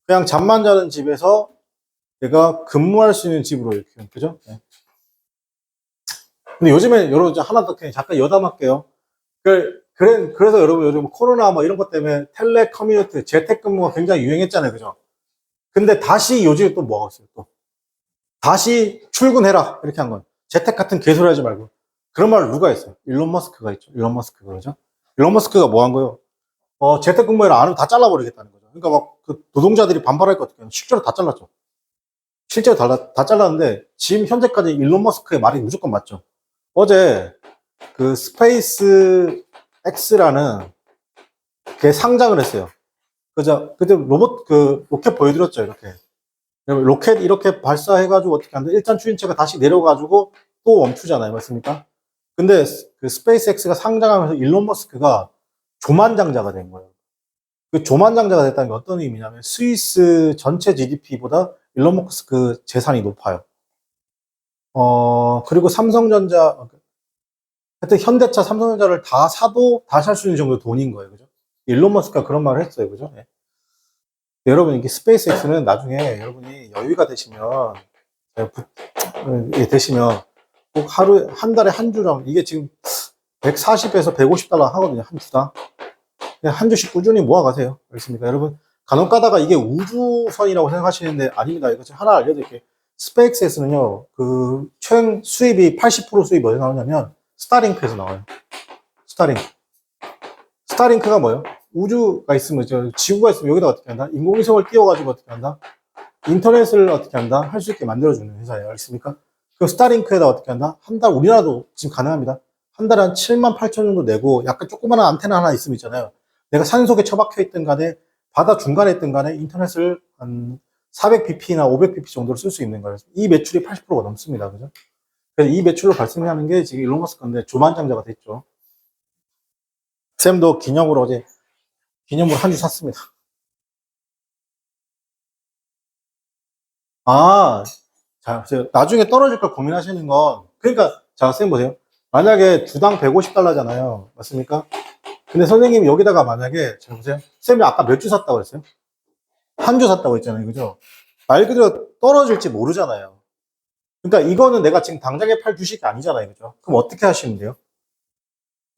그냥 잠만 자는 집에서 내가 근무할 수 있는 집으로 이렇게, 그죠? 네. 근데 요즘에 여러분 하나 더 그냥 잠깐 여담할게요. 그래서 여러분 요즘 코로나 뭐 이런 것 때문에 텔레 커뮤니티, 재택근무가 굉장히 유행했잖아요. 그죠? 근데 다시 요즘에 또 뭐가 있어요? 또. 다시 출근해라. 이렇게 한 건. 재택 같은 개소리 하지 말고. 그런 말을 누가 했어요? 일론 머스크가 있죠. 일론 머스크가, 그죠? 일론 머스크가 뭐 한 거예요? 재택근무를 안 하면 다 잘라버리겠다는 거죠. 그러니까 막 그 노동자들이 반발할 것 같아요. 실제로 다 잘랐죠. 실제로 다 잘랐는데 지금 현재까지 일론 머스크의 말이 무조건 맞죠. 어제 그 스페이스 X라는 게 상장을 했어요. 그때 로켓 보여드렸죠, 이렇게. 로켓 이렇게 발사해가지고 어떻게 하는데, 일단 추진체가 다시 내려가지고 또 멈추잖아요. 맞습니까? 근데 그 스페이스 X가 상장하면서 일론 머스크가 조만장자가 된 거예요. 그 조만장자가 됐다는 게 어떤 의미냐면, 스위스 전체 GDP보다 일론 머스크 재산이 높아요. 그리고 삼성전자, 하여튼 현대차, 삼성전자를 다 사도 다 살 수 있는 정도 돈인 거예요. 그죠? 일론 머스크가 그런 말을 했어요. 그죠? 네. 여러분, 이게 스페이스X는 나중에 여러분이 여유가 되시면, 되시면, 꼭 한 달에 한 주당, 이게 지금 140에서 150달러 하거든요. 한 주당. 그냥 한 주씩 꾸준히 모아가세요. 알겠습니까? 여러분, 간혹 가다가 이게 우주선이라고 생각하시는데 아닙니다. 이거 하나 알려드릴게요. 스페이스X는요, 최근 수입이 80% 수입이 어디서 나오냐면, 스타링크에서 나와요. 스타링크. 스타링크가 뭐예요? 우주가 있으면, 지구가 있으면 여기다 어떻게 한다? 인공위성을 띄워가지고 어떻게 한다? 인터넷을 어떻게 한다? 할 수 있게 만들어주는 회사예요. 알겠습니까? 그 스타링크에다 어떻게 한다? 한 달, 우리나라도 지금 가능합니다. 한 달에 한 7만 8천 정도 내고, 약간 조그마한 안테나 하나 있으면 있잖아요. 내가 산속에 처박혀 있든 간에, 바다 중간에 있든 간에 인터넷을 한 400bp나 500bp 정도로 쓸 수 있는 거예요. 이 매출이 80%가 넘습니다. 그죠? 그래서 이 매출로 발생하는 게 지금 일론 머스크인데 조만장자가 됐죠. 쌤도 어제 기념으로 한 주 샀습니다. 아, 자, 나중에 떨어질 걸 고민하시는 건, 그러니까, 자, 쌤 보세요. 만약에 주당 150달러잖아요. 맞습니까? 근데 선생님이 여기다가 만약에, 자, 보세요. 쌤이 아까 몇 주 샀다고 했어요? 한 주 샀다고 했잖아요. 그죠? 말 그대로 떨어질지 모르잖아요. 그러니까 이거는 내가 지금 당장에 팔 주식이 아니잖아요. 그죠? 그럼 어떻게 하시면 돼요?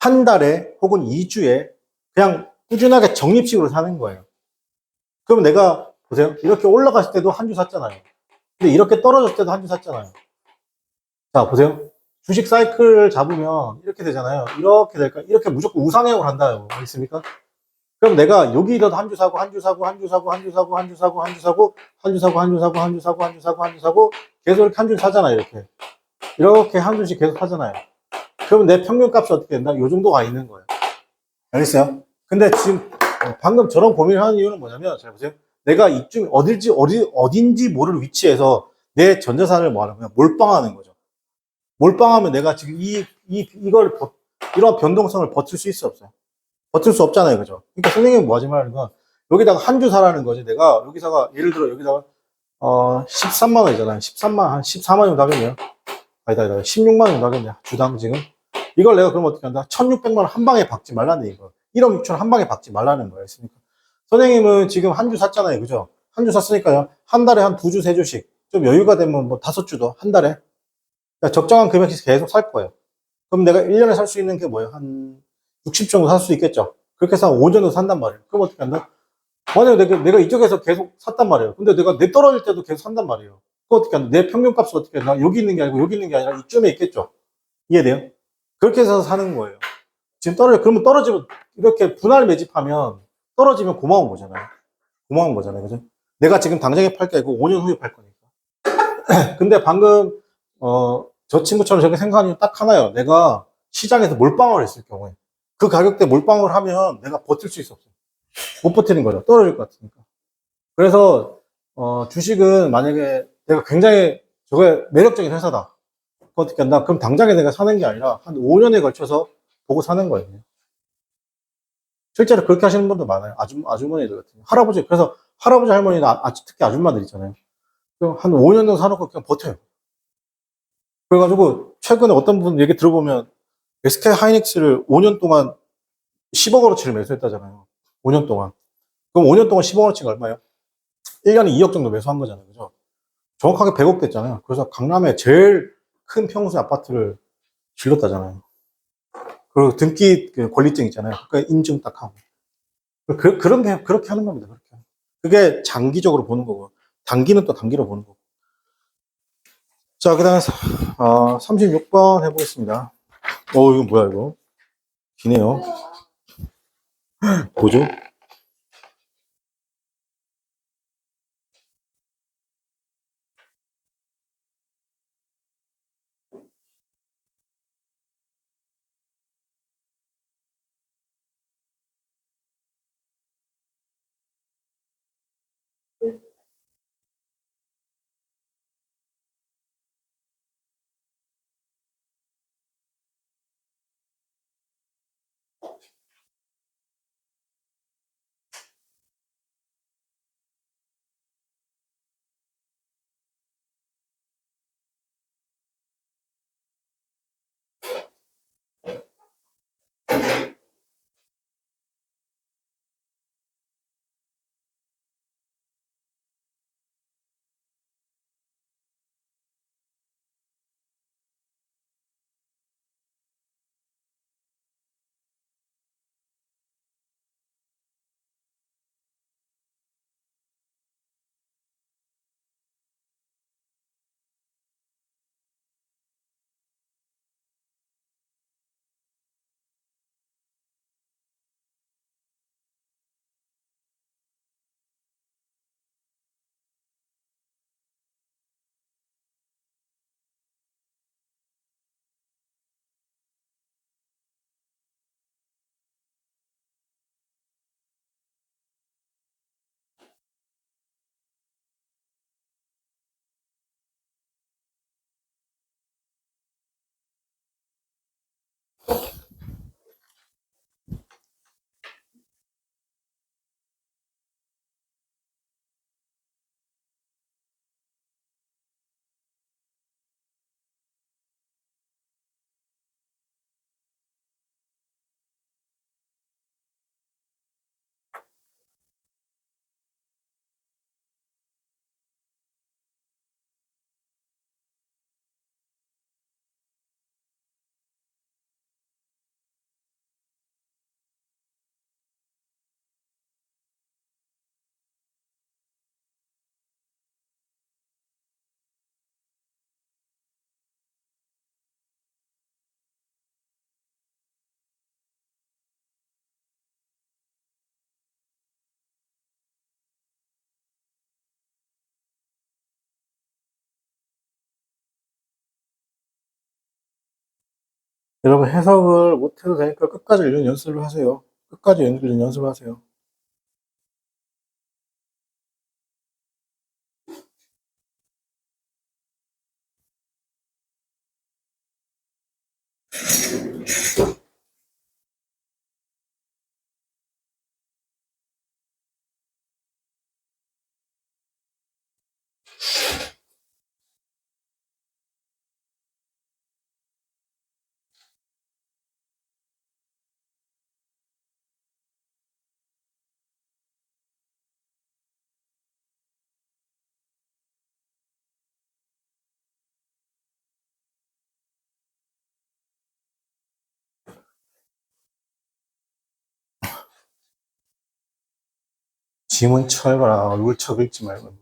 한 달에 혹은 2주에 그냥 꾸준하게 적립식으로 사는 거예요. 그럼 내가, 보세요. 이렇게 올라갔을 때도 한 주 샀잖아요. 근데 이렇게 떨어졌을 때도 한 주 샀잖아요. 자, 보세요. 주식 사이클 잡으면 이렇게 되잖아요. 이렇게 될까? 이렇게 무조건 우상향을 한다요. 알겠습니까? 그럼 내가 여기라도 한 주 사고, 한 주 사고, 한 주 사고, 한 주 사고, 한 주 사고, 한 주 사고, 한 주 사고, 한 주 사고, 한 주 사고, 한 주 사고, 한 주 사고, 계속 이렇게 한 주 사잖아요. 이렇게. 이렇게 한 주씩 계속 하잖아요. 그러면 내 평균 값이 어떻게 된다? 요 정도가 있는 거예요. 알겠어요? 근데 지금 방금 저런 고민을 하는 이유는 뭐냐면, 잘 보세요. 내가 이쯤 어딘지 모를 위치에서 내 전자산을 뭐 하는 거야? 몰빵하는 거죠. 몰빵하면 내가 지금 이런 변동성을 버틸 수 있어, 없어요? 버틸 수 없잖아요. 그죠? 그러니까 선생님이 뭐 하지 말라는 건, 여기다가 한 주 사라는 거지. 내가 여기다가, 예를 들어 여기다가, 13만 원이잖아요. 13만, 한 14만 원 나겠네요. 아니다. 16만 원 나겠네. 주당 지금. 이걸 내가 그럼 어떻게 한다? 1600만 원 한 방에 박지 말라는 이거. 1억 6천 한 방에 박지 말라는 거였으니까. 선생님은 지금 한 주 샀잖아요. 그죠? 한 주 샀으니까요. 한 달에 한 두 주, 세 주씩. 좀 여유가 되면 뭐 다섯 주도 한 달에. 그러니까 적정한 금액씩 계속 살 거예요. 그럼 내가 1년에 살 수 있는 게 뭐예요? 한 60 정도 살 수 있겠죠? 그렇게 해서 한 5 정도 산단 말이에요. 그럼 어떻게 한다? 만약에 내가 이쪽에서 계속 샀단 말이에요. 근데 내가 내 떨어질 때도 계속 산단 말이에요. 그거 어떻게 한다? 내 평균 값은 어떻게 한다? 여기 있는 게 아니고 여기 있는 게 아니라 이쯤에 있겠죠? 이해돼요? 그렇게 해서 사는 거예요. 지금 그러면 떨어지면, 이렇게 분할 매집하면 떨어지면 고마운 거잖아요. 고마운 거잖아요. 그죠? 내가 지금 당장에 팔 게 아니고 5년 후에 팔 거니까. 근데 방금, 저 친구처럼 저렇게 생각하는 딱 하나요. 내가 시장에서 몰빵을 했을 경우에. 그 가격대 몰빵을 하면 내가 버틸 수 있어. 못 버티는 거죠. 떨어질 것 같으니까. 그래서, 주식은 만약에 내가 굉장히 저게 매력적인 회사다. 어떻게 한다? 그럼 당장에 내가 사는 게 아니라 한 5년에 걸쳐서 보고 사는 거예요. 실제로 그렇게 하시는 분도 많아요. 아주머니들 같은 경우. 할아버지, 그래서 할아버지, 할머니나 특히 아줌마들 있잖아요. 그럼 한 5년 정도 사놓고 그냥 버텨요. 그래가지고, 최근에 어떤 분 얘기 들어보면, SK 하이닉스를 5년 동안 10억 원어치를 매수했다잖아요. 5년 동안. 그럼 5년 동안 10억 원어치가 얼마예요? 1년에 2억 정도 매수한 거잖아요. 그죠? 정확하게 100억 됐잖아요. 그래서 강남에 제일 큰 평수 아파트를 질렀다잖아요. 그리고 등기 그 권리증 있잖아요. 그러니까 인증 딱 하고. 그런 게, 그렇게 하는 겁니다. 그렇게. 그게 장기적으로 보는 거고, 단기는 또 단기로 보는 거고. 자, 그 다음에, 36번 해보겠습니다. 이거 뭐야, 이거? 기네요. 뭐죠? 여러분 해석을 못해도 되니까 끝까지 읽는 연습을 하세요. 끝까지 읽는 연습을 하세요. 지문 쳐해봐라. 얼굴 쳐 긁지 말고.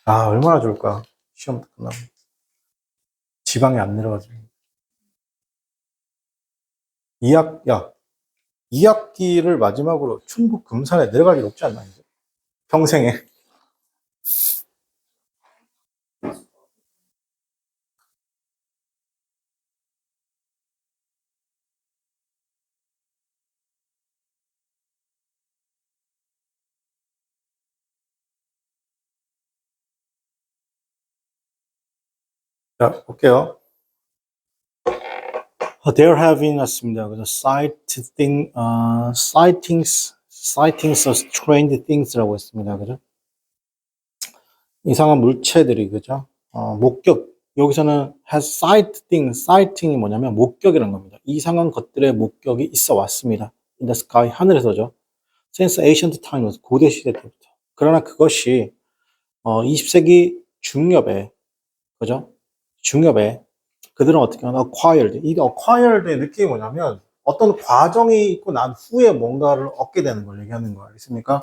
얼마나 좋을까. 시험 끝나면. 지방에 안 내려가지고. 야, 2학기를 마지막으로 충북 금산에 내려갈 일 없지 않나, 이제. 평생에. 자, 볼게요. There have been 왔습니다. 그래서 sightings of strange things라고 했습니다. 그죠? 이상한 물체들이, 그죠? 목격. 여기서는 has sighting이 뭐냐면 목격이라는 겁니다. 이상한 것들의 목격이 있어 왔습니다. In the sky, 하늘에서죠. Since ancient times, 고대 시대 때부터. 그러나 그것이 20세기 중엽에, 그죠? 중엽에 그들은 어떻게 하나 acquired. 이 acquired의 느낌이 뭐냐면 어떤 과정이 있고 난 후에 뭔가를 얻게 되는 걸 얘기하는 거 알겠습니까?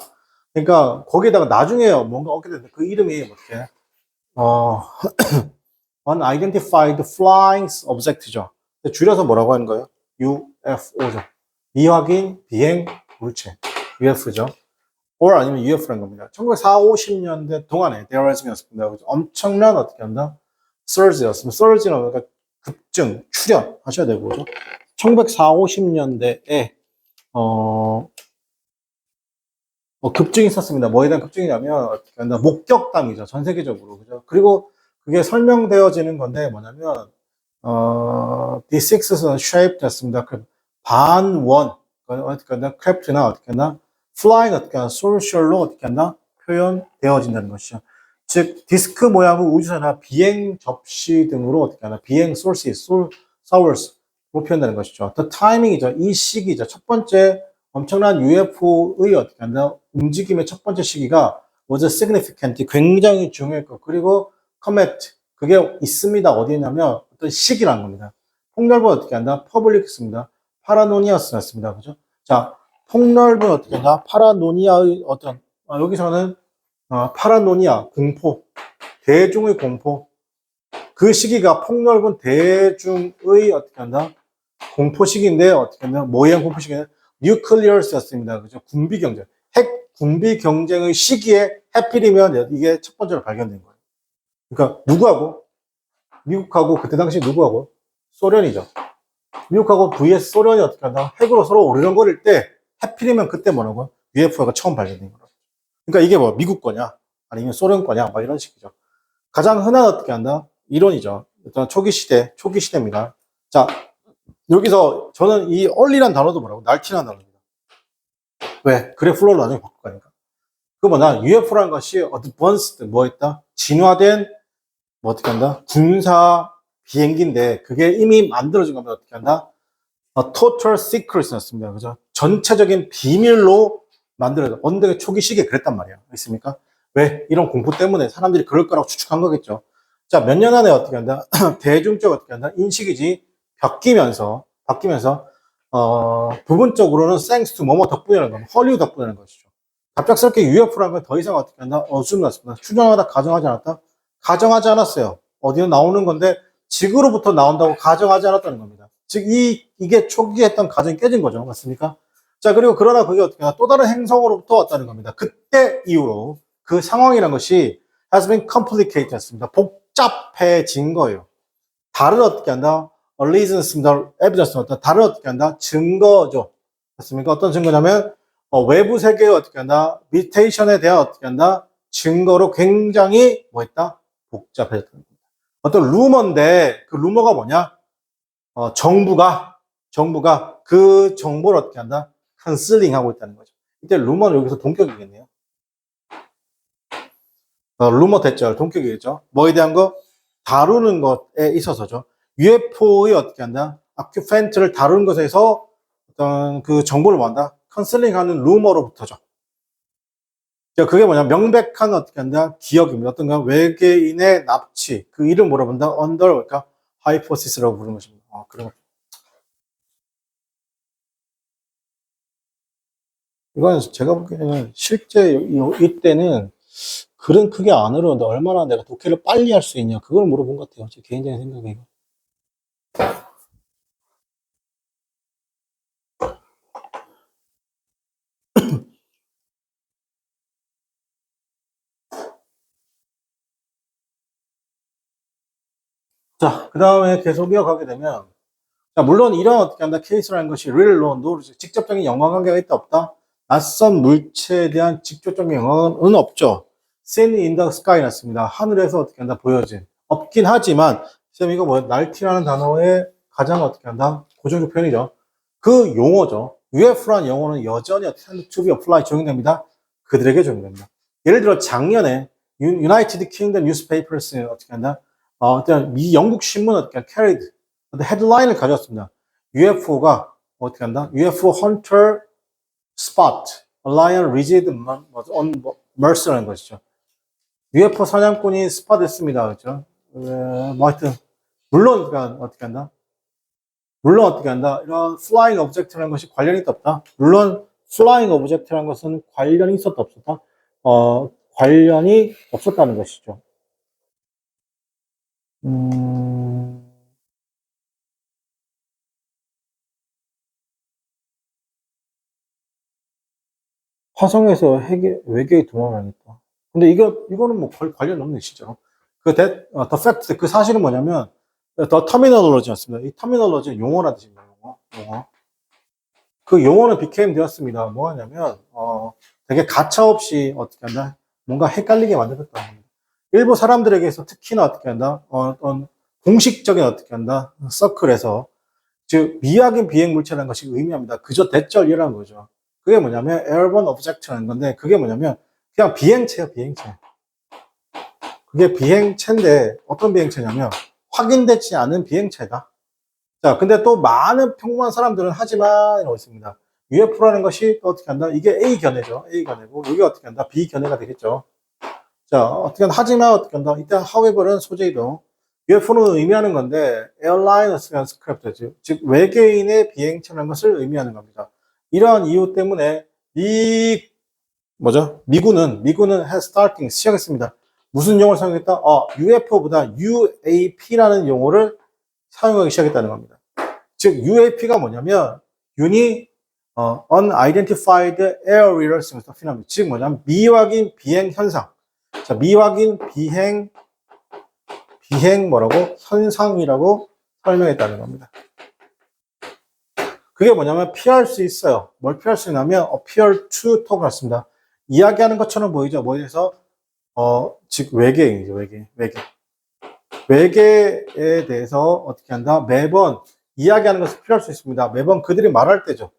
그러니까 거기다가 나중에 뭔가 얻게 되는데 그 이름이 어떻게 어, unidentified flying object죠. 줄여서 뭐라고 하는 거예요? UFO죠. 미확인 비행 물체 UFO죠. or 아니면 UFO라는 겁니다. 1940, 50년대 동안에 데어라이징이었습니다. 엄청난 어떻게 한다? surge였습니다. surge는 그러니까 급증, 출현 하셔야 되고, 그죠? 1940, 50년대에 급증이 있었습니다. 뭐에 대한 급증이냐면 어떻게 한다? 목격담이죠. 전 세계적으로, 그죠? 그리고 그게 설명되어지는 건데 뭐냐면 the six은 shape였습니다. 그 반원 어떻게 한다? 크래프트나 어떻게 한다? flying 어떻게 한다? 소셜로 어떻게 한다? 표현되어진다는 것이죠. 즉 디스크 모양의 우주선이나 비행 접시 등으로 어떻게 하나 비행 source로 표현되는 것이죠. The timing이죠. 이 시기죠. 첫 번째 엄청난 UFO의 어떻게 한다? 움직임의 첫 번째 시기가 was significant, 굉장히 중요했고, 그리고 comet, 그게 있습니다. 어디냐면 어떤 시기라는 겁니다. 폭넓은 어떻게 한다? 퍼블릭스입니다. 파라노니아스였습니다. 그죠? 자, 폭넓은 어떻게 한다? 파라노니아의 어떤 여기서는 파라노니아, 공포, 대중의 공포. 그 시기가 폭넓은 대중의 어떻게 한다? 공포 시기인데 어떻게 한다? 뭐에 공포 시기는 뉴클리어스였습니다. 그죠? 군비 경쟁. 핵 군비 경쟁의 시기에 해필이면 이게 첫 번째로 발견된 거예요. 그러니까 누구하고? 미국하고 그때 당시 누구하고? 소련이죠. 미국하고 vs 소련이 어떻게 한다? 핵으로 서로 오르렁거릴 때 해필이면 그때 뭐라고? UFO가 처음 발견된 거예요. 그러니까 이게 뭐 미국 거냐? 아니면 소련 거냐? 막 이런 식이죠. 가장 흔한 어떻게 한다? 이론이죠. 일단 초기 시대입니다. 자, 여기서 저는 이 early란 단어도 뭐라고? 날티란 단어입니다. 왜? 그래 플로우를 나중에 바꿀 거니까. 그 뭐냐? UFO라는 것이 advanced 뭐 했다? 진화된 뭐 어떻게 한다? 군사 비행기인데 그게 이미 만들어진 거면 어떻게 한다? total secret이었습니다. 그죠? 전체적인 비밀로 만들어져. 언덕의 초기 시기에 그랬단 말이에요. 있습니까? 왜? 이런 공포 때문에 사람들이 그럴 거라고 추측한 거겠죠. 자, 몇 년 안에 어떻게 한다? 대중적 어떻게 한다? 인식이지 바뀌면서, 부분적으로는 thanks to 뭐뭐 덕분이라는 건 헐리우드 덕분이라는 것이죠. 갑작스럽게 UFO라는 건 더 이상 어떻게 한다? 어수선했습니다. 추정하다 가정하지 않았다? 가정하지 않았어요. 어디로 나오는 건데 지구로부터 나온다고 가정하지 않았다는 겁니다. 즉, 이게 초기에 했던 가정이 깨진 거죠. 맞습니까? 자, 그리고 그러나 그게 어떻게 하나 또 다른 행성으로부터 왔다는 겁니다. 그때 이후로 그 상황이란 것이 has been complicated 했습니다. 복잡해진 거예요. 다른 어떻게 한다? reasons입니다. evidence입니다. 다른 어떻게 한다? 증거죠. 맞습니까? 어떤 증거냐면 외부 세계에 어떻게 한다? 미테이션에 대한 어떻게 한다? 증거로 굉장히 뭐 했다? 복잡해졌다는 겁니다. 어떤 루머인데 그 루머가 뭐냐? 정부가 그 정보를 어떻게 한다? 컨슬링 하고 있다는 거죠. 이때 루머는 여기서 동격이겠네요. 루머 됐죠. 동격이겠죠. 뭐에 대한 거? 다루는 것에 있어서죠. UFO의 어떻게 한다? 아큐펜트를 다루는 것에서 어떤 그 정보를 뭐한다? 컨슬링 하는 루머로부터죠. 그게 뭐냐? 명백한 어떻게 한다? 기억입니다. 어떤가? 외계인의 납치. 그 이름 뭐라 본다? 언더랄까? 하이포시스라고 부르는 것입니다. 그런 거. 이건 제가 보기에는 실제 이때는 글은 크게 안 어려운데 얼마나 내가 독해를 빨리 할 수 있냐 그걸 물어본 것 같아요. 제 개인적인 생각에. 자, 그 다음에 계속 이어가게 되면, 자, 물론 이런 어떻게 한다 케이스라는 것이 real-로 직접적인 연관관계가 있다 없다? 낯선 물체에 대한 직접적인 연관은 없죠. seen in the sky 났습니다. 하늘에서 어떻게 한다 보여진. 없긴 하지만, 쌤 이거 뭐야? 날티라는 단어의 가장 어떻게 한다? 고정적 표현이죠. 그 용어죠. UFO라는 용어는 여전히 to be applied 적용됩니다. 그들에게 적용됩니다. 예를 들어 작년에 United Kingdom Newspapers 어떻게 한다? 미 영국 신문 어떻게 carried 헤드라인을 가졌습니다. UFO가 어떻게 한다? UFO Hunter Spot a Lion Rigid on Mercy라는 것이죠. UFO 사냥꾼이 스팟했습니다. 그렇죠? 뭐 하여튼 물론 그러니까 어떻게 한다? 물론 어떻게 한다? 이런 flying object라는 것이 관련이 없다. 물론 flying object라는 것은 관련이 있었다 없었다? 관련이 없었다는 것이죠. 화성에서 외계에 도망하겠다. 근데 이거는 뭐 관련 없네, 진짜. the fact, 그 사실은 뭐냐면, the terminology였습니다. 이 terminology 용어라는 뜻입니다, 용어. 그 용어는 became 되었습니다. 뭐 하냐면, 되게 가차없이 어떻게 한다? 뭔가 헷갈리게 만들었다. 일부 사람들에게서 특히나 어떻게 한다? 어떤 공식적인 어떻게 한다? 서클에서, 즉, 미확인 비행 물체라는 것이 의미합니다. 그저 대절이라는 거죠. 그게 뭐냐면 airborne object라는 건데 그게 뭐냐면 그냥 비행체야 비행체. 그게 비행체인데 어떤 비행체냐면 확인되지 않은 비행체다. 자, 근데 또 많은 평범한 사람들은 하지만 이라고 있습니다. UFO라는 것이 또 어떻게 한다? 이게 A 견해죠. A 견해고 여기 어떻게 한다? B 견해가 되겠죠. 자, 어떻게 한다? 하지만 어떻게 한다? 이때 however는 소재이동. UFO는 의미하는 건데 airline spacecraft 즉 외계인의 비행체라는 것을 의미하는 겁니다. 이러한 이유 때문에 미군은 starting 시작했습니다. 무슨 용어를 사용했다? UFO보다 UAP라는 용어를 사용하기 시작했다는 겁니다. 즉 UAP가 뭐냐면 Unidentified Aerial Phenomenon, 즉 뭐냐면 미확인 비행 현상. 자, 미확인 비행 뭐라고? 현상이라고 설명했다는 겁니다. 그게 뭐냐면 피할 수 있어요. 뭘 피할 수 있냐면 appear to talk 같습니다. 이야기하는 것처럼 보이죠. 뭐에서 즉 외계인이죠. 외계에 대해서 어떻게 한다? 매번 이야기하는 것을 필요할 수 있습니다. 매번 그들이 말할 때죠.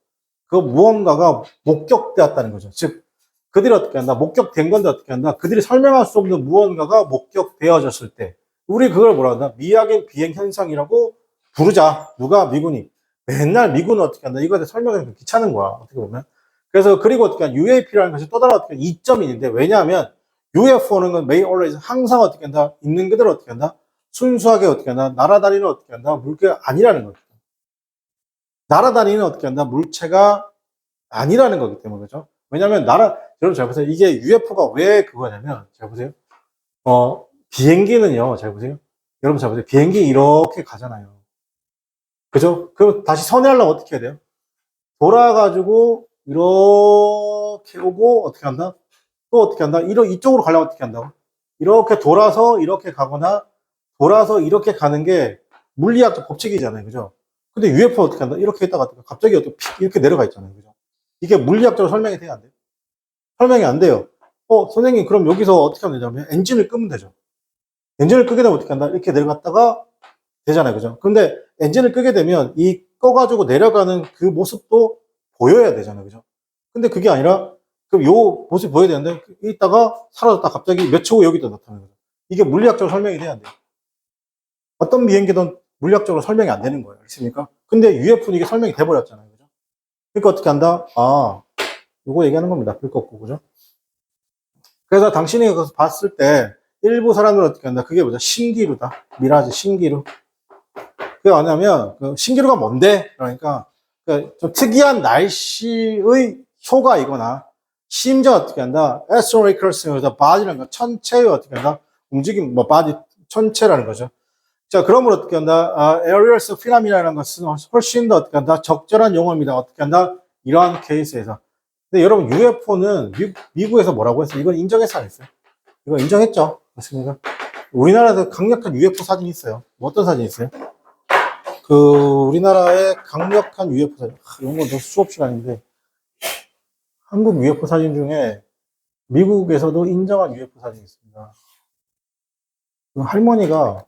그 무언가가 목격되었다는 거죠. 즉 그들이 어떻게 한다? 목격된 건데 어떻게 한다? 그들이 설명할 수 없는 무언가가 목격되어졌을 때 우리 그걸 뭐라 한다? 미확인 비행 현상이라고 부르자. 누가? 미군이. 맨날 미군은 어떻게 한다? 이거에 대해 설명하기 귀찮은 거야. 어떻게 보면. 그래서 그리고 어떻게 한다? UAP라는 것이 또 다른 어떻게 이점이 있는데 왜냐하면 UFO는 건 may always 항상 어떻게 한다? 있는 그대로 어떻게 한다? 순수하게 어떻게 한다? 날아다니는 어떻게 한다? 물체가 아니라는 거죠. 날아다니는 어떻게 한다? 물체가 아니라는 거기 때문에 그죠? 왜냐하면 여러분 잘 보세요. 이게 UFO가 왜 그거냐면 잘 보세요. 비행기는요. 잘 보세요. 여러분 잘 보세요. 비행기 이렇게 가잖아요. 그죠? 그럼 다시 선회하려면 어떻게 해야 돼요? 돌아가지고 이렇게 오고 어떻게 한다? 또 어떻게 한다? 이쪽으로 가려면 어떻게 한다고? 이렇게 돌아서 이렇게 가거나 돌아서 이렇게 가는 게 물리학적 법칙이잖아요. 그죠? 근데 UFO 어떻게 한다? 이렇게 했다가 갑자기 이렇게 내려가 있잖아요. 그죠? 이게 물리학적으로 설명이 돼야 안 돼요? 설명이 안 돼요. 선생님, 그럼 여기서 어떻게 하면 되냐면 엔진을 끄면 되죠. 엔진을 끄게 되면 어떻게 한다? 이렇게 내려갔다가 되잖아요. 그죠? 근데 엔진을 끄게 되면 이 꺼가지고 내려가는 그 모습도 보여야 되잖아요. 그죠? 근데 그게 아니라 그럼 요 모습이 보여야 되는데 있다가 사라졌다 갑자기 몇 초 후 여기도 나타나는 거죠. 이게 물리학적으로 설명이 돼야 안 돼요. 어떤 비행기든 물리학적으로 설명이 안 되는 거예요. 알겠습니까? 근데 UFO는 이게 설명이 돼버렸잖아요. 그죠? 그러니까 어떻게 한다? 요거 얘기하는 겁니다. 불 껐고, 그죠? 그래서 당신이 그것을 봤을 때 일부 사람들은 어떻게 한다? 그게 뭐죠? 신기루다. 미라지, 신기루. 그게 뭐냐면, 그 신기루가 뭔데? 그러니까, 좀 특이한 날씨의 효과이거나, 심지어 어떻게 한다? astronomical body라는 거, 천체의 어떻게 한다? 움직임, body, 천체라는 거죠. 자, 그러므로 어떻게 한다? aerial phenomenon이라는 것은 훨씬 더 어떻게 한다? 적절한 용어입니다. 어떻게 한다? 이러한 케이스에서. 근데 여러분, UFO는 미국에서 뭐라고 했어요? 이건 인정했어, 안 했어요? 이거 인정했죠? 맞습니까? 우리나라에서 강력한 UFO 사진이 있어요. 뭐 어떤 사진이 있어요? 우리나라의 강력한 UFO 사진. 이런 건 수업 시간인데, 한국 UFO 사진 중에 미국에서도 인정한 UFO 사진이 있습니다. 그 할머니가,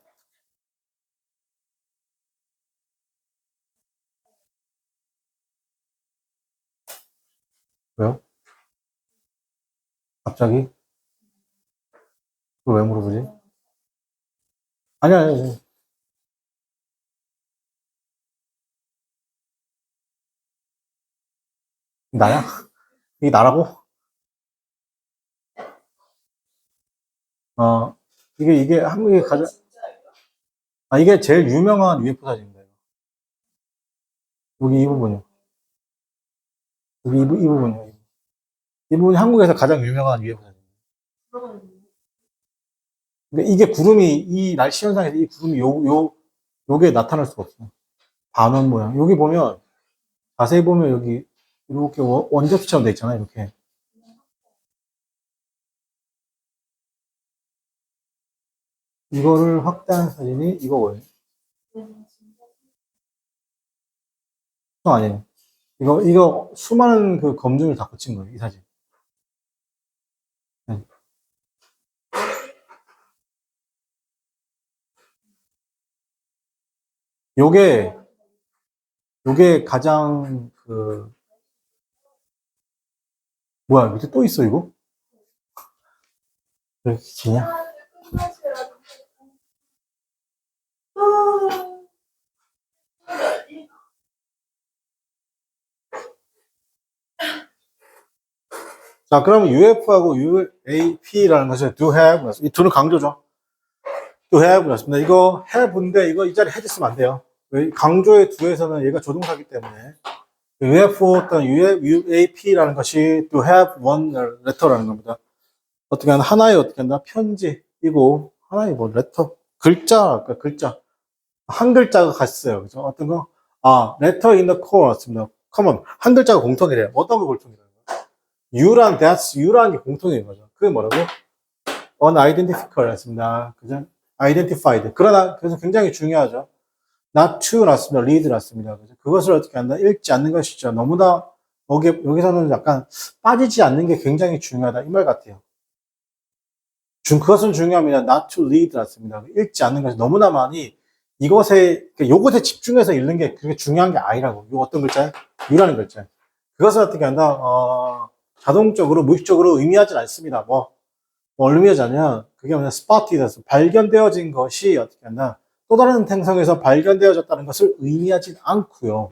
왜요? 갑자기? 그걸 왜 물어보지? 아니야, 아니야, 아니야. 나야? 이게 나라고? 어, 이게 한국에 가장, 이게 제일 유명한 UFO 사진입니다. 여기 이 부분이요. 여기 이 부분이요. 이 부분이 한국에서 가장 유명한 UFO 사진입니다. 근데 이게 구름이, 이 날씨 현상에서 이 구름이 요게 나타날 수가 없어요. 반원 모양. 여기 보면, 자세히 보면 여기, 이렇게 원접시처럼 돼 있잖아요, 이렇게. 이거를 확대한 사진이 이거거든요. 아니에요. 이거 수많은 그 검증을 다 거친 거예요, 이 사진. 네. 요게, 요게 가장 뭐야, 밑에 또 있어, 이거? 왜 이렇게 기냐? 자, 그러면 UF하고 UAP라는 것은 do have, 이 둘은 강조죠. do have 였습니다. 이거 have인데, 이거 이 자리에 had 쓰면 안 돼요. 강조의 do에서는 얘가 조동사기 때문에. UFO 또는 UAP라는 것이 to have one letter라는 겁니다. 어떻게 하나, 하나의 어떻게 한다? 편지이고, 하나의 뭐, letter. 글자, 글자. 한 글자가 같이 써요. 그죠? 어떤 거? letter in the core 였습니다. common. 한 글자가 공통이래요. 어떤 거 공통이래요? U랑 that's, U라는 게 공통인 거죠. 그게 뭐라고? unidentified 였습니다. 그죠? identified. 그러나, 그래서 굉장히 중요하죠. not to 놨습니다. read 놨습니다. 그죠? 그것을 어떻게 한다? 읽지 않는 것이죠. 너무나, 여기서는 약간 빠지지 않는 게 굉장히 중요하다. 이 말 같아요. 그것은 중요합니다. not to read 놨습니다. 읽지 않는 것이 너무나 많이 요것에 집중해서 읽는 게 그렇게 중요한 게 아니라고. 요 어떤 글자에? U라는 글자에. 그것을 어떻게 한다? 자동적으로, 무의식적으로 의미하진 않습니다. 뭘 의미하자면, 그게 뭐냐, spotted, 발견되어진 것이 어떻게 한다? 또 다른 행성에서 발견되어졌다는 것을 의미하진 않고요.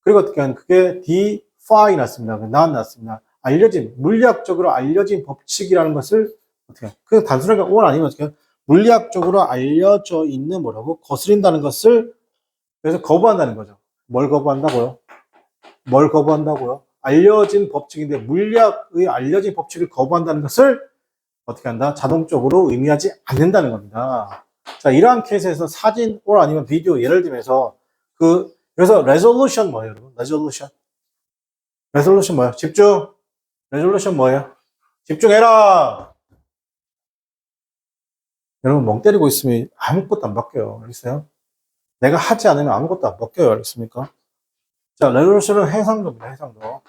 그리고 어떻게 하면 그게 define 났습니다. 난 났습니다. 물리학적으로 알려진 법칙이라는 것을 어떻게 그 단순하게 or 아니면 어떻게 물리학적으로 알려져 있는 뭐라고 거스린다는 것을 그래서 거부한다는 거죠. 뭘 거부한다고요? 뭘 거부한다고요? 알려진 법칙인데 물리학의 알려진 법칙을 거부한다는 것을 어떻게 한다? 자동적으로 의미하지 않는다는 겁니다. 자, 이러한 케이스에서 사진 or 아니면 비디오 예를 들면서 그래서 resolution 뭐예요, 여러분? resolution 뭐예요? 집중. resolution 뭐예요? 집중해라. 여러분 멍 때리고 있으면 아무것도 안 바뀌어요. 알겠어요? 내가 하지 않으면 아무것도 안 바뀌어요. 알겠습니까? 자, resolution은 해상도입니다. 해상도.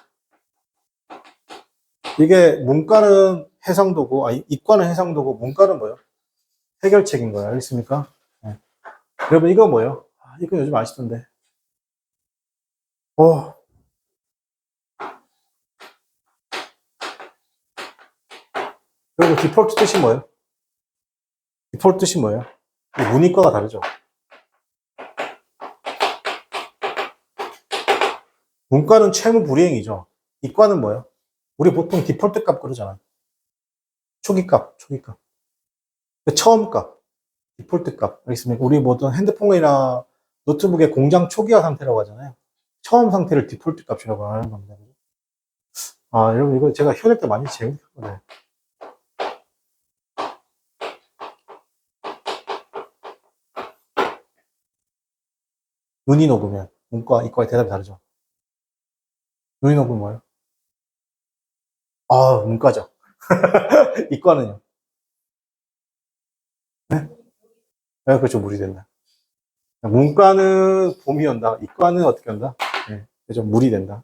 이게 문과는 해상도고, 이과는 해상도고, 문과는 뭐예요? 해결책인 거예요. 알겠습니까? 네. 여러분 이거 뭐예요? 이거 요즘 아시던데. 어, 그리고 디폴트 뜻이 뭐예요? 디폴트 뜻이 뭐예요? 문이과가 다르죠. 문과는 채무 불이행이죠. 이과는 뭐예요? 우리 보통 디폴트 값 그러잖아. 초기값. 처음 값, 디폴트 값. 알겠습니까? 우리 모든 핸드폰이나 노트북의 공장 초기화 상태라고 하잖아요. 처음 상태를 디폴트 값이라고 하는 겁니다. 여러분, 이거 제가 현역 때 많이 재밌었거든요. 눈이 녹으면, 문과, 이과의 대답이 다르죠. 눈이 녹으면 뭐예요? 문과죠. 이과는요? 네? 네, 그렇죠. 물이 된다. 문과는 봄이 온다. 이과는 어떻게 온다? 네, 그죠. 물이 된다.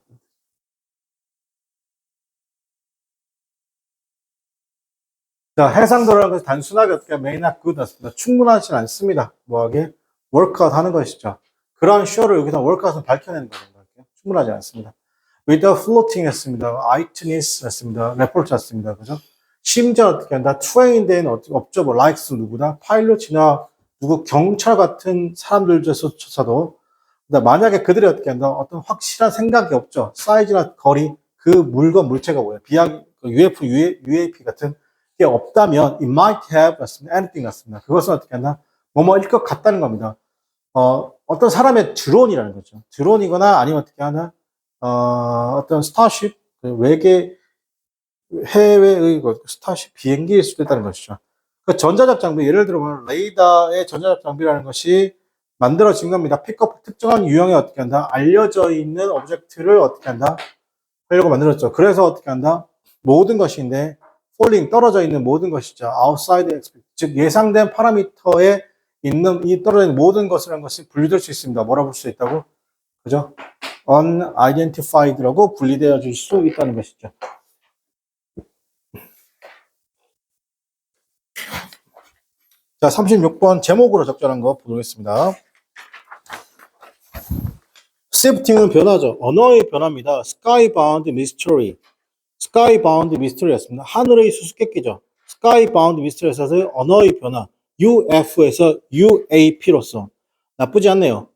자, 해상도라는 것이 단순하게 어떻게 may not good 습니다 충분하지 않습니다. 뭐하게? workout 하는 것이죠. 그러한 쇼를 여기서 workout은 밝혀내는 거죠. 충분하지 않습니다. without floating 했습니다. eyewitness 했습니다. 레포트 했습니다. 그죠? 심지어 어떻게 한다? 트레인된 업적, 뭐, likes 누구다? 파일럿이나 누구 경찰 같은 사람들조차도 만약에 그들이 어떻게 한다? 어떤 확실한 생각이 없죠. 사이즈나 거리, 그 물건, 물체가 뭐예요? 비약, UF, UAP 같은 게 없다면 it might have 같습니다. anything 같습니다. 그것은 어떻게 한다? 뭐뭐일 것 같다는 겁니다. 어떤 사람의 드론이라는 거죠. 드론이거나 아니면 어떻게 하나, 어떤 스타쉽, 외계, 해외의 스타쉽 비행기일 수도 있다는 것이죠. 그 전자적 장비, 예를 들면 레이더의 전자적 장비라는 것이 만들어진 겁니다. 픽업 특정한 유형에 어떻게 한다? 알려져 있는 오브젝트를 어떻게 한다? 하려고 만들었죠. 그래서 어떻게 한다? 모든 것인데, falling, 떨어져 있는 모든 것이죠. outside expect, 즉 예상된 파라미터에 있는 이 떨어져 있는 모든 것을 한 것이 분리될 수 있습니다. 뭐라 볼 수 있다고? 그죠? unidentified라고 분리되어 줄 수 있다는 것이죠. 자, 36번 제목으로 적절한 거 보겠습니다. shifting은 변화죠. 언어의 변화입니다. skybound mystery. skybound mystery였습니다. 하늘의 수수께끼죠. skybound mystery에서 언어의 변화. UF에서 UAP로서 나쁘지 않네요.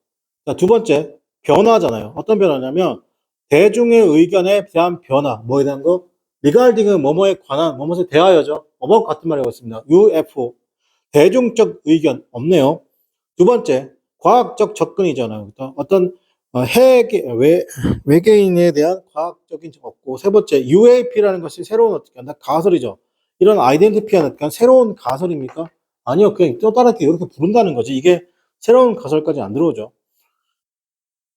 자, 두 번째 변화잖아요. 어떤 변화냐면 대중의 의견에 대한 변화. 뭐에 대한 거? regarding은 뭐뭐에 관한 뭐뭐에 대하여죠. about 같은 말이라고 있습니다. UFO 대중적 의견 없네요. 두 번째, 과학적 접근이잖아요. 어떤 외계인에 대한 과학적인 적 없고, 세 번째, UAP라는 것이 새로운 어떻게 한다? 가설이죠. 이런 아이덴티피하는 새로운 가설입니까? 아니요, 그냥 또 다른 게 이렇게 부른다는 거지. 이게 새로운 가설까지 안 들어오죠.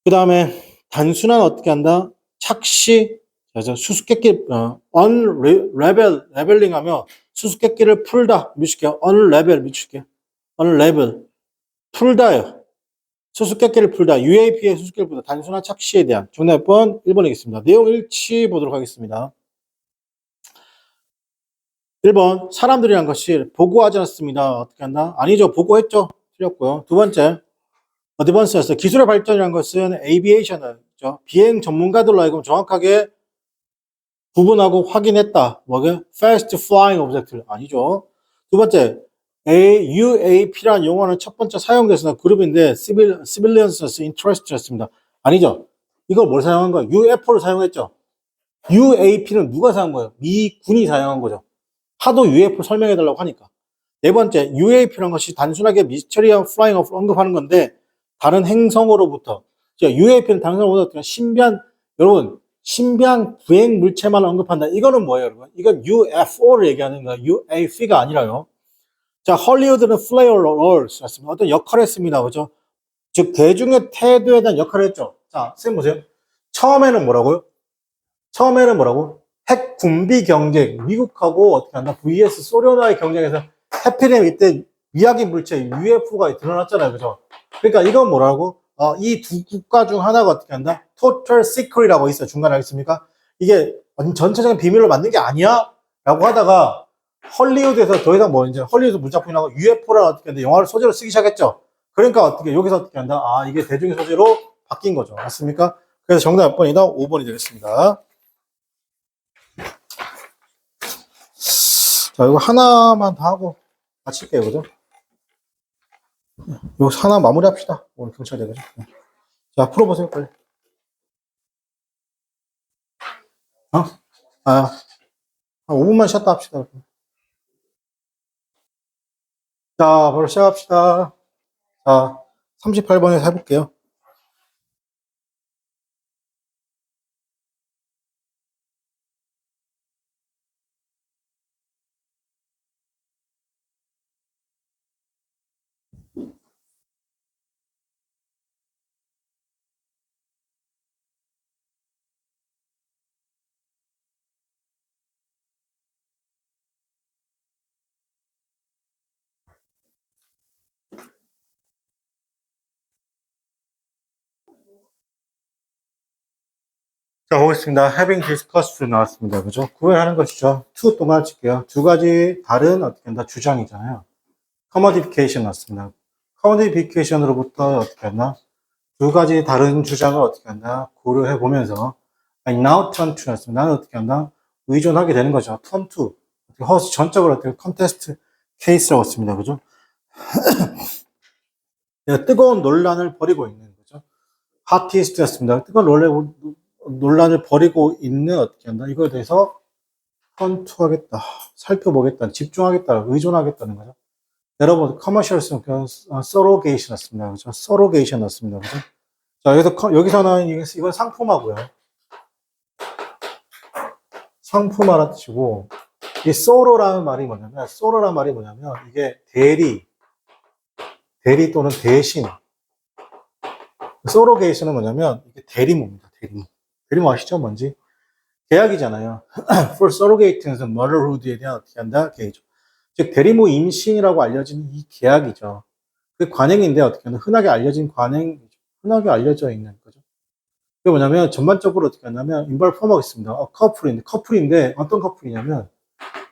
그 다음에 단순한 어떻게 한다? 착시, 그래서 수수께끼, 레벨링 하면 수수께끼를 풀다, 미칠게요. unravel, 미칠게요. unravel. 풀다요. 수수께끼를 풀다. UAP의 수수께끼를 풀다. 단순한 착시에 대한. 정답번 1번이겠습니다. 내용 일치 보도록 하겠습니다. 1번. 사람들이란 것이 보고하지 않습니다. 어떻게 한다? 아니죠. 보고했죠. 틀렸고요. 두 번째. 어드밴스에서 기술의 발전이라는 것은 에이비에이션이죠. 비행 전문가들로 하여금 정확하게 구분하고 확인했다. 뭐게? Fast Flying Object. 아니죠. 두 번째. UAP라는 용어는 첫 번째 사용돼서 그룹인데 Civilians Interest였습니다. 아니죠. 이걸 뭘 사용한 거예요? UFO를 사용했죠. UAP는 누가 사용한 거예요? 미군이 사용한 거죠. 하도 UFO 설명해달라고 하니까. 네 번째, UAP라는 것이 단순하게 미스터리한 플라잉 어플 언급하는 건데 다른 행성으로부터 UAP는 단순하게 신비한 여러분 신비한 부행 물체만 언급한다. 이거는 뭐예요, 여러분? 이건 UFO를 얘기하는 거예요. UAP가 아니라요. 자, 헐리우드는 플레이어롤스 였습니다. 어떤 역할을 했습니다. 그죠? 즉 대중의 태도에 대한 역할을 했죠. 자, 선생님 보세요. 처음에는 뭐라고요? 처음에는 뭐라고? 핵 군비 경쟁, 미국하고 어떻게 한다? vs 소련과의 경쟁에서 해피렘 이때 미약이 물체 UFO가 드러났잖아요, 그죠? 그러니까 이건 뭐라고? 이 두 국가 중 하나가 어떻게 한다? Total Secret이라고 있어요. 중간에 알겠습니까? 이게 전체적인 비밀로 만든 게 아니야? 라고 하다가 헐리우드에서 더 이상 뭐 이제 헐리우드 문작품이 나고 UFO라 어떻게 한다? 영화를 소재로 쓰기 시작했죠. 그러니까 어떻게 여기서 어떻게 한다? 이게 대중의 소재로 바뀐 거죠. 맞습니까? 그래서 정답 몇 번이다? 5번이 되겠습니다. 자, 이거 하나만 더 하고 마칠게요, 그죠? 이거 하나 마무리합시다. 오늘 경찰 대결. 자, 풀어보세요, 빨리. 어? 한 5분만 쉬었다 합시다. 자, 바로 시작합시다. 자, 38번에서 해볼게요. 자, 보겠습니다. having discussed 나왔습니다. 그죠? 구별하는 것이죠. to 동안 칠게요. 두 가지 다른 어떻게 한다? 주장이잖아요. commodification 나왔습니다. commodification으로부터 어떻게 한다? 두 가지 다른 주장을 어떻게 한다? 고려해 보면서 I now turn to 나왔습니다. 나는 어떻게 한다? 의존하게 되는 거죠. turn to. 허스 전적으로 어떻게 컨테스트 케이스라고 씁니다. 그죠? 뜨거운 논란을 벌이고 있는 거죠. 핫티스트였습니다. 뜨거운 논란을 벌이고 있는 어떻게 한다? 이거에 대해서 컨투하겠다, 살펴보겠다, 집중하겠다, 의존하겠다는 거죠. 여러분, 커머셜스, 서로게이션 났습니다. 그죠? 서로게이션 났습니다. 그죠? 자, 여기서는 이건 상품하고요. 상품하라는 뜻이고, 이 소로라는 말이 뭐냐면, 이게 대리 또는 대신. 소로게이션은 뭐냐면, 이게 대리모입니다. 대리모 아시죠? 뭔지? 계약이잖아요. For surrogate는 motherhood에 대한 어떻게 한다? 계약이죠. 즉, 대리모 임신이라고 알려진 이 계약이죠. 그 관행인데 어떻게 한다? 흔하게 알려져 있는 거죠. 그게 뭐냐면, 전반적으로 어떻게 하냐면, involve form 있습니다. 커플인데, 어떤 커플이냐면,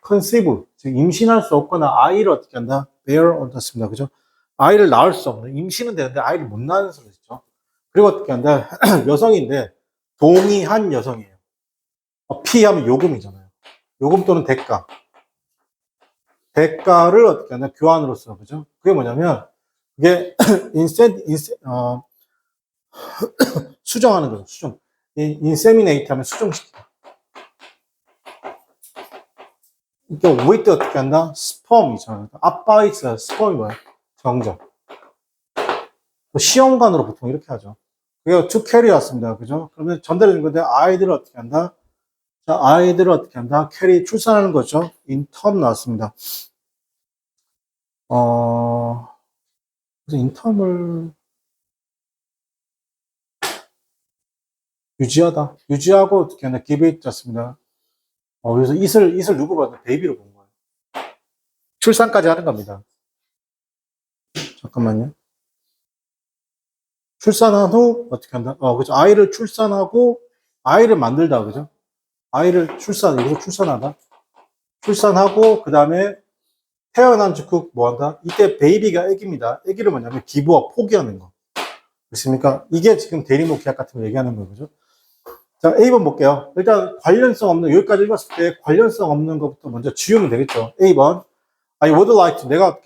conceive, 즉, 임신할 수 없거나 아이를 어떻게 한다? bear 얻었습니다. 그죠? 아이를 낳을 수 없는, 임신은 되는데 아이를 못 낳는 소리죠. 그리고 어떻게 한다? 여성인데, 동의한 여성이에요. 피하면 요금이잖아요. 요금 또는 대가. 대가를 어떻게 하냐? 교환으로서, 그죠? 그게 뭐냐면, 이게, 수정하는 거죠, 수정. 인세미네이트 하면 수정시키다. 그러니까, with 어떻게 한다? 스펌이잖아요. 아빠 있어요. 스펌이 뭐야? 정적. 시험관으로 보통 이렇게 하죠. 그게 to carry 왔습니다. 그죠? 그러면 전달해 준 건데, 아이들을 어떻게 한다? 자, 아이들을 어떻게 한다? 캐리, 출산하는 거죠. in term 나왔습니다. 그래서 in term을 유지하고 어떻게 하나, give it 였습니다. 그래서 it을 누구 봤나? 베이비로 본 거예요. 출산까지 하는 겁니다. 잠깐만요. 출산한 후, 어떻게 한다? 그죠. 아이를 출산하고, 아이를 만들다, 그죠? 여기서 출산하다. 출산하고, 그 다음에 태어난 즉, 뭐 한다? 이때 베이비가 애기입니다. 애기를 뭐냐면, 기부업, 포기하는 거. 그렇습니까? 이게 지금 대리모 계약 같은 거 얘기하는 거예요, 그죠? 자, A번 볼게요. 일단 관련성 없는, 여기까지 읽었을 때 관련성 없는 것부터 먼저 지우면 되겠죠. A번. I would like to, 내가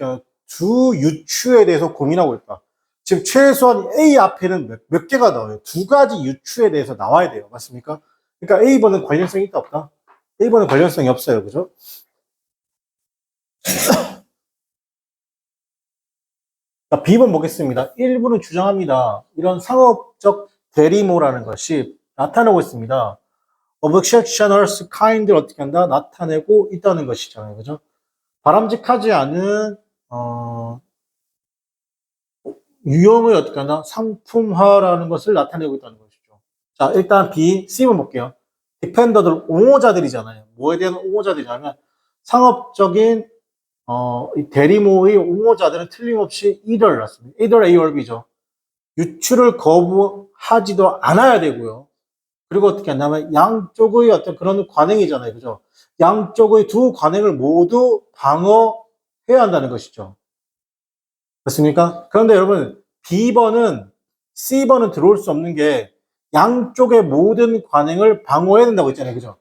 두 유추에 대해서 고민하고 있다. 지금 최소한 A 앞에는 몇 개가 나와요. 두 가지 유추에 대해서 나와야 돼요. 맞습니까? 그러니까 A번은 관련성이 있다, 없다? A번은 관련성이 없어요. 그죠? 자, B번 보겠습니다. 1부는 주장합니다. 이런 상업적 대리모라는 것이 나타나고 있습니다. objectioners kind를 어떻게 한다? 나타내고 있다는 것이잖아요. 그죠? 바람직하지 않은, 유형을 어떻게 한다? 상품화라는 것을 나타내고 있다는 것이죠. 자, 일단 B, C번 볼게요. 디펜더들, 옹호자들이잖아요. 뭐에 대한 옹호자들이냐면, 상업적인, 이 대리모의 옹호자들은 틀림없이 either 났습니다. either A or B죠. 유출을 거부하지도 않아야 되고요. 그리고 어떻게 한다면 양쪽의 어떤 그런 관행이잖아요. 그죠? 양쪽의 두 관행을 모두 방어해야 한다는 것이죠. 그렇습니까? 그런데 여러분, B번은, C번은 들어올 수 없는 게 양쪽의 모든 관행을 방어해야 된다고 했잖아요. 그죠?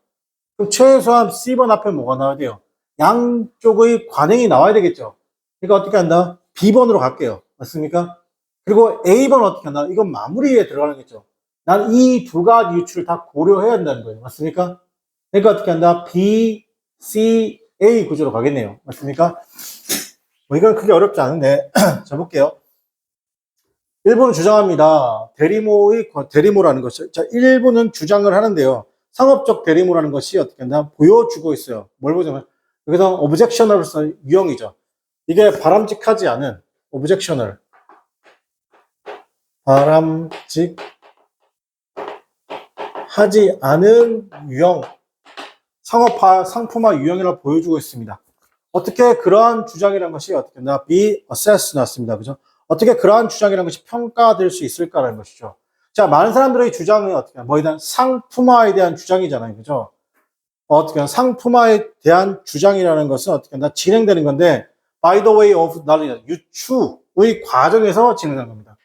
그럼 최소한 C번 앞에 뭐가 나와야 돼요? 양쪽의 관행이 나와야 되겠죠? 그러니까 어떻게 한다? B번으로 갈게요. 맞습니까? 그리고 A번 어떻게 한다? 이건 마무리에 들어가는 거죠. 난 이 두 가지 유출을 다 고려해야 한다는 거예요. 맞습니까? 그러니까 어떻게 한다? B, C, A 구조로 가겠네요. 맞습니까? 이건 크게 어렵지 않은데, 자, 볼게요. 1부는 주장합니다. 대리모라는 것이, 자, 1부는 주장을 하는데요. 상업적 대리모라는 것이 어떻게 한다? 보여주고 있어요. 뭘 보자면, 여기서 objectionable 유형이죠. 이게 바람직하지 않은, objectional. 바람직하지 않은 유형, 상품화 유형이라고 보여주고 있습니다. 어떻게 그러한 주장이라는 것이 어떻게 나 be assessed 나왔습니다. 그죠? 어떻게 그러한 주장이라는 것이 평가될 수 있을까라는 것이죠. 자, 많은 사람들의 주장은 어떻게, 뭐에 대한 상품화에 대한 주장이잖아요. 그죠? 어떻게, 상품화에 대한 주장이라는 것은 어떻게, 진행되는 건데, by the way of knowledge, 유추의 과정에서 진행하는 겁니다.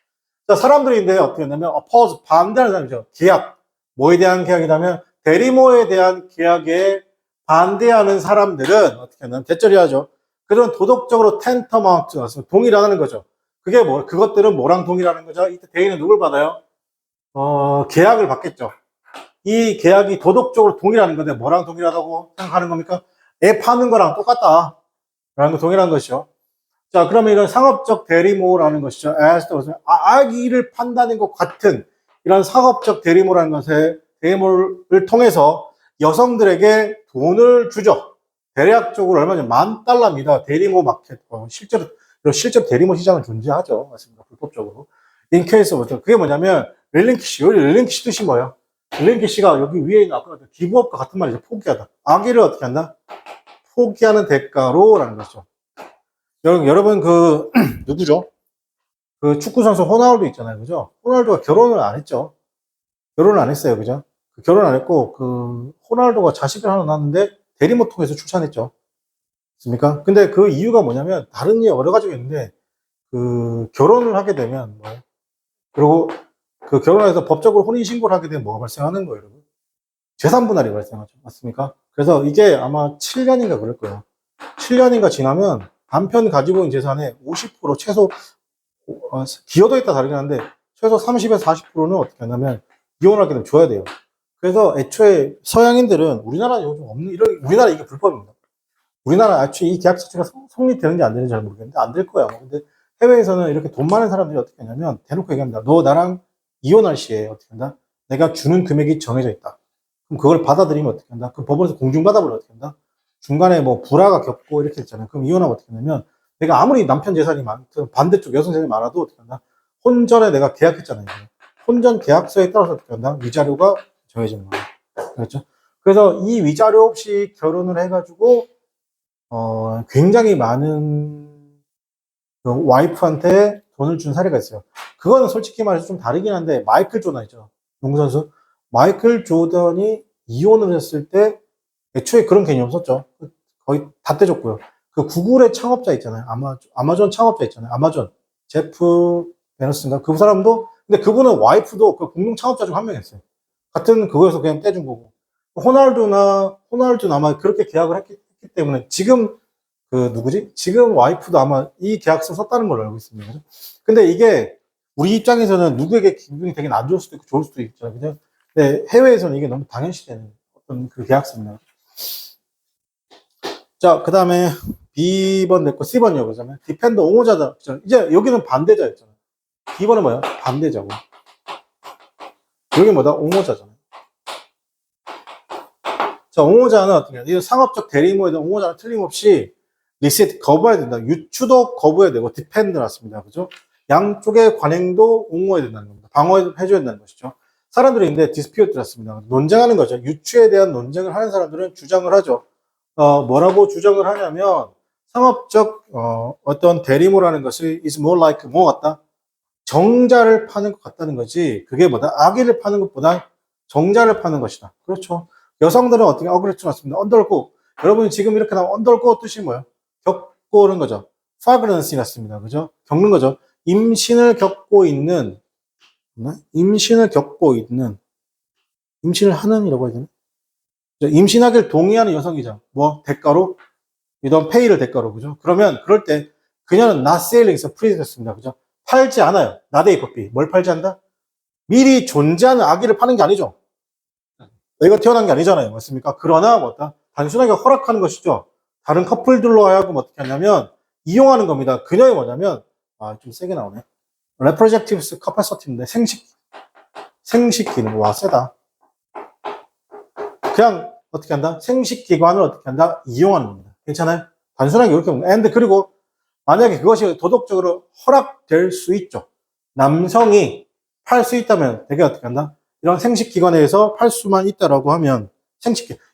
자, 사람들인데 어떻게 하냐면, oppose, 반대하는 사람이죠. 계약. 뭐에 대한 계약이냐면, 대리모에 대한 계약에 반대하는 사람들은 어떻게 하냐면, 대절이하죠. 그런 도덕적으로 tantamount, 동일하다는 거죠. 그게 뭐, 그것들은 뭐랑 동일하는 거죠? 이때 대리는 누굴 받아요? 계약을 받겠죠. 이 계약이 도덕적으로 동일하는 건데 뭐랑 동일하다고 생각하는 겁니까? 애 파는 거랑 똑같다. 라는 거 동일한 것이죠. 자, 그러면 이런 상업적 대리모라는 것이죠. 아기를 판다는 것 같은 이런 상업적 대리모라는 것에 대리모를 통해서 여성들에게 돈을 주죠. 대략적으로 얼마냐? $10,000입니다. 대리모 마켓. 실제로 대리모 시장은 존재하죠. 맞습니다. 불법적으로. 인케이스부터. 그게 뭐냐면, 릴링키시 뜻이 뭐예요? 릴링키시가 여기 위에 있는 아까 기부업과 같은 말이죠. 포기하다. 아기를 어떻게 한다? 포기하는 대가로 라는 거죠. 여러분, 누구죠? 그 축구선수 호날두 있잖아요. 그죠? 호날두가 결혼을 안 했죠. 결혼을 안 했어요. 그죠? 결혼 안 했고, 호날두가 자식을 하나 낳았는데, 대리모 통해서 출산했죠. 맞습니까? 근데 그 이유가 뭐냐면, 다른 여러 가지가 있는데, 결혼을 하게 되면, 그리고 결혼해서 법적으로 혼인신고를 하게 되면 뭐가 발생하는 거예요, 여러분? 재산분할이 발생하죠. 맞습니까? 그래서 이게 아마 7년인가 그럴 거예요. 7년인가 지나면 남편 가지고 있는 재산의 50% 최소, 기여도에 따라 다르긴 한데, 최소 30에서 40%는 어떻게 하냐면, 이혼하게 되면 줘야 돼요. 그래서 애초에 서양인들은 우리나라에 요즘 없는, 우리나라 이게 불법입니다. 우리나라 애초에 이 계약 자체가 성립되는지 안 되는지 잘 모르겠는데, 안 될 거야. 근데 해외에서는 이렇게 돈 많은 사람들이 어떻게 하냐면, 대놓고 얘기합니다. 너 나랑 이혼할 시에 어떻게 한다? 내가 주는 금액이 정해져 있다. 그럼 그걸 받아들이면 어떻게 한다? 그 법원에서 공중받아버리면 어떻게 한다? 중간에 뭐 불화가 겹고 이렇게 있잖아요. 그럼 이혼하면 어떻게 하냐면, 내가 아무리 남편 재산이 많든 반대쪽 여성 재산이 많아도 어떻게 한다? 혼전에 내가 계약했잖아요. 혼전 계약서에 따라서 어떻게 한다? 위자료가 정해지는 거예요. 그렇죠? 그래서 이 위자료 없이 결혼을 해가지고, 굉장히 많은 와이프한테 돈을 준 사례가 있어요. 그거는 솔직히 말해서 좀 다르긴 한데, 마이클 조던 있죠. 농구선수. 마이클 조던이 이혼을 했을 때, 애초에 그런 개념이 없었죠. 거의 다 떼줬고요. 구글의 창업자 있잖아요. 아마존 창업자 있잖아요. 아마존. 제프 베너스인가? 그 사람도, 근데 그분은 와이프도 공동 창업자 중 한 명이었어요. 같은 그거에서 그냥 떼준 거고. 호날두는 아마 그렇게 계약을 했기 때문에, 지금 누구지? 지금 와이프도 아마 이 계약서 썼다는 걸로 알고 있습니다. 근데 이게 우리 입장에서는 누구에게 기분이 되게 안 좋을 수도 있고 좋을 수도 있잖아요. 그죠? 근데 해외에서는 이게 너무 당연시되는 어떤 계약서입니다. 자, 그 다음에 B번 됐고 C번이요. 그러면 디펜더 옹호자다. 이제 여기는 반대자였잖아요. B번은 뭐야? 반대자고. 여기 뭐다? 옹호자잖아요. 자, 옹호자는 어떻게 해요? 이 상업적 대리모에 대한 옹호자는 틀림없이 리셋 거부해야 된다. 유추도 거부해야 되고 디펜드 났습니다. 그죠? 양쪽의 관행도 옹호해야 된다는 겁니다. 방어해줘야 된다는 것이죠. 사람들이 근데 디스피어트 났습니다. 논쟁하는 거죠. 유추에 대한 논쟁을 하는 사람들은 주장을 하죠. 뭐라고 주장을 하냐면 상업적 어떤 대리모라는 것이 is more like 뭐 같다? 정자를 파는 것 같다는 거지. 그게 뭐다? 아기를 파는 것보다 정자를 파는 것이다. 그렇죠. 여성들은 어떻게 그렇죠. 맞습니다. 언더고 여러분이 지금 이렇게 나온 언더고 뜻이 뭐예요? 겪고 오는 거죠. 프라그런시 같습니다. 그죠? 겪는 거죠. 임신을 겪고 있는 임신을 하는이라고 해야 되나? 임신하기를 동의하는 여성이죠. 뭐 대가로 이런 페이를 대가로 그죠? 그러면 그럴 때 그녀는 not selling에서 프리됐습니다. 그죠? 팔지 않아요. not a puppy. 뭘 팔지 않다? 미리 존재하는 아기를 파는 게 아니죠. 애가 태어난 게 아니잖아요. 맞습니까? 그러나 뭐다? 단순하게 허락하는 것이죠. 다른 커플들로 하여금 어떻게 하냐면 이용하는 겁니다. 그녀의 뭐냐면 좀 세게 나오네. reproductive capacity인데 생식 기능. 와 세다. 그냥 어떻게 한다? 생식 기관을 어떻게 한다? 이용하는 겁니다. 괜찮아요? 단순하게 이렇게 보면. 근데 그리고 만약에 그것이 도덕적으로 허락될 수 있죠. 남성이 팔 수 있다면 되게 어떻게 한다? 이런 생식기관에서 팔 수만 있다라고 하면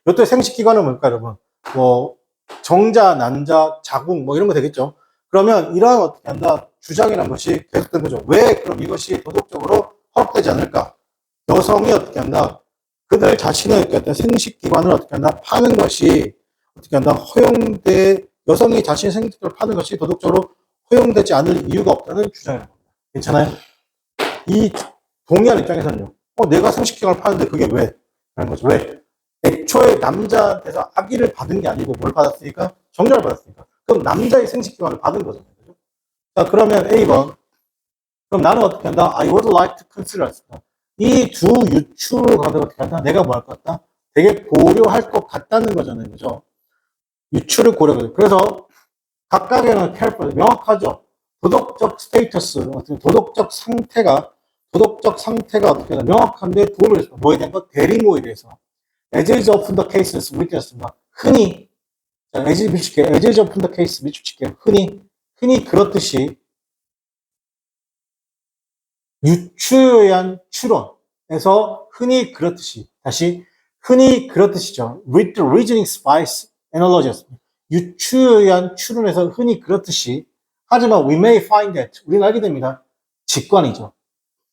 이것도 생식기관은 뭘까 여러분? 뭐 정자, 난자, 자궁 뭐 이런 거 되겠죠. 그러면 이러한 어떻게 한다? 주장이라는 것이 계속된 거죠. 왜 그럼 이것이 도덕적으로 허락된 부합되지 않을까? 여성이 어떻게 한다? 그들 자신의 어떤 생식기관을 어떻게 한다? 파는 것이 어떻게 한다? 여성이 자신의 생식기관을 파는 것이 도덕적으로 허용되지 않을 이유가 없다는 주장입니다. 괜찮아요? 이 동의한 입장에서는요. 내가 생식기관을 파는데 그게 왜? 라는 거죠. 왜? 애초에 남자한테서 아기를 받은 게 아니고 뭘 받았으니까? 정자를 받았으니까. 그럼 남자의 생식기관을 받은 거잖아요. 자, 그러면 A번. 그럼 나는 어떻게 한다? I would like to consider. 이 두 유추를 가지고 어떻게 한다? 내가 뭐 할 것 같다? 되게 고려할 것 같다는 거잖아요. 그죠? 유추를 고려하죠. 그래서 각각에는 careful, 명확하죠. 도덕적 스테이터스, 도덕적 상태가 어떻게 하나 명확한데 도움을 줬습니다. 뭐에 대한 것? 대리모에 대해서. As is often the cases, 밑줄였습니다. 흔히, as is often the case, 밑줄칠게요. 흔히 그렇듯이 유추에 의한 추론에서 흔히 그렇듯이죠. With the reasoning spice analogy였습니다. 유추에 의한 추론에서 흔히 그렇듯이 하지만 we may find that 우리는 알게 됩니다. 직관이죠.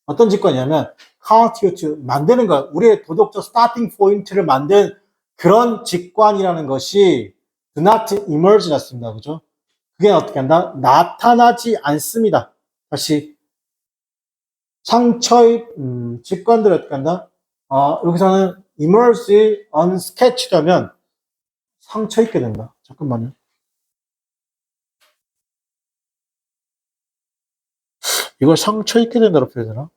어떤 직관이냐면 constitute 만드는 것, 우리의 도덕적 스타팅 포인트를 만든 그런 직관이라는 것이 do not emerge 났습니다. 그죠? 그게 어떻게 한다? 나타나지 않습니다. 다시 상처의 직관들을 어떻게 한다? 여기서는 emerge unsketched 하면 상처 입게 된다. 잠깐만요. 이걸 상처 입게 된다고 표현하나?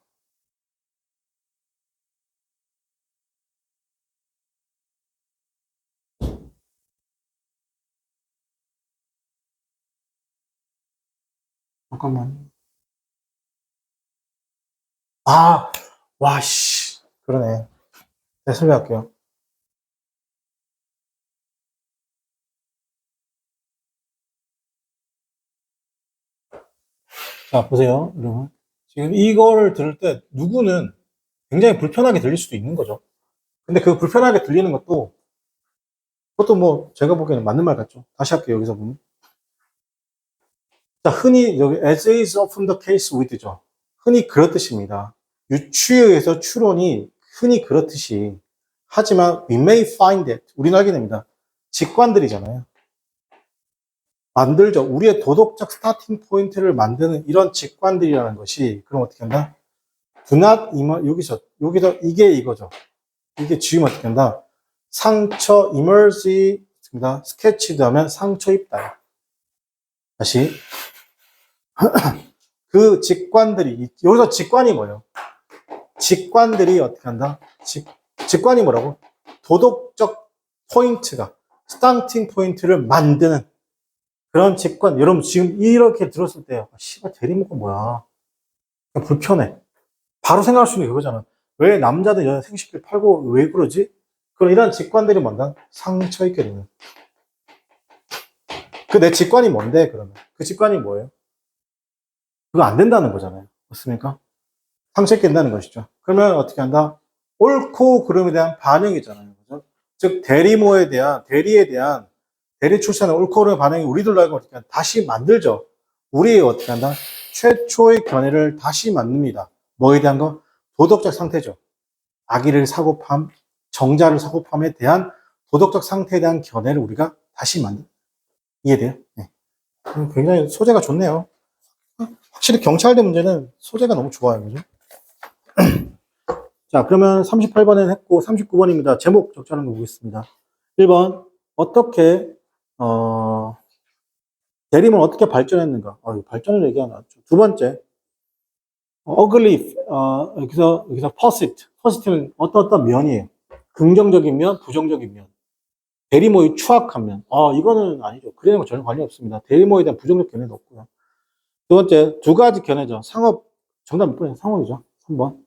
잠깐만. 와씨. 그러네. 네, 설명할게요. 자, 보세요, 여러분. 지금 이거를 들을 때 누구는 굉장히 불편하게 들릴 수도 있는 거죠. 근데 그 불편하게 들리는 그것도 뭐 제가 보기에는 맞는 말 같죠. 다시 할게요, 여기서 보면. 자, 흔히 여기 as is often the case with죠. 흔히 그렇듯입니다. 유추에 의해서 추론이 흔히 그렇듯이 하지만 we may find that 우리는 알게 됩니다. 직관들이잖아요. 만들죠. 우리의 도덕적 스타팅 포인트를 만드는 이런 직관들이라는 것이 그럼 어떻게 한다? do not 여기서 이게 이거죠. 이게 지금 어떻게 한다? 상처 emerge sketched 하면 상처 입다. 다시 그 직관들이 여기서 직관이 뭐예요? 직관들이 어떻게 한다? 직관이 뭐라고? 도덕적 포인트가 스타팅 포인트를 만드는 그런 직관. 여러분 지금 이렇게 들었을 때 씨발 대리모가 뭐야? 불편해. 바로 생각할 수 있는 게 그거잖아. 왜 남자들 여자 생식기를 팔고 왜 그러지? 그런 이런 직관들이 뭔가 상처 있게 되는. 그 내 직관이 뭔데 그러면? 그 직관이 뭐예요? 그거 안 된다는 거잖아요. 맞습니까? 상처 있게 된다는 것이죠. 그러면 어떻게 한다? 옳고 그름에 대한 반응이잖아요. 그죠? 즉 대리 출신의 옳고 그름의 반응이 우리들로 알고 어떻게 한다? 다시 만들죠. 우리 어떻게 한다? 최초의 견해를 다시 만듭니다. 뭐에 대한 거? 도덕적 상태죠. 아기를 사고팜, 정자를 사고팜에 대한 도덕적 상태에 대한 견해를 우리가 다시 만든. 이해돼요? 네. 굉장히 소재가 좋네요. 확실히 경찰대 문제는 소재가 너무 좋아요. 그죠? 자, 그러면 38번은 했고, 39번입니다. 제목 적절한 거 보겠습니다. 1번, 어떻게, 대림은 어떻게 발전했는가? 발전을 얘기하는 거 두 번째, ugly, 여기서 positive는 어떤 면이에요. 긍정적인 면, 부정적인 면. 대리모의 추악한 면. 이거는 아니죠. 그래는 전혀 관련 없습니다. 대리모에 대한 부정적 견해도 없고요. 두 번째, 두 가지 견해죠. 정답 몇 번이에요? 상업이죠. 3번.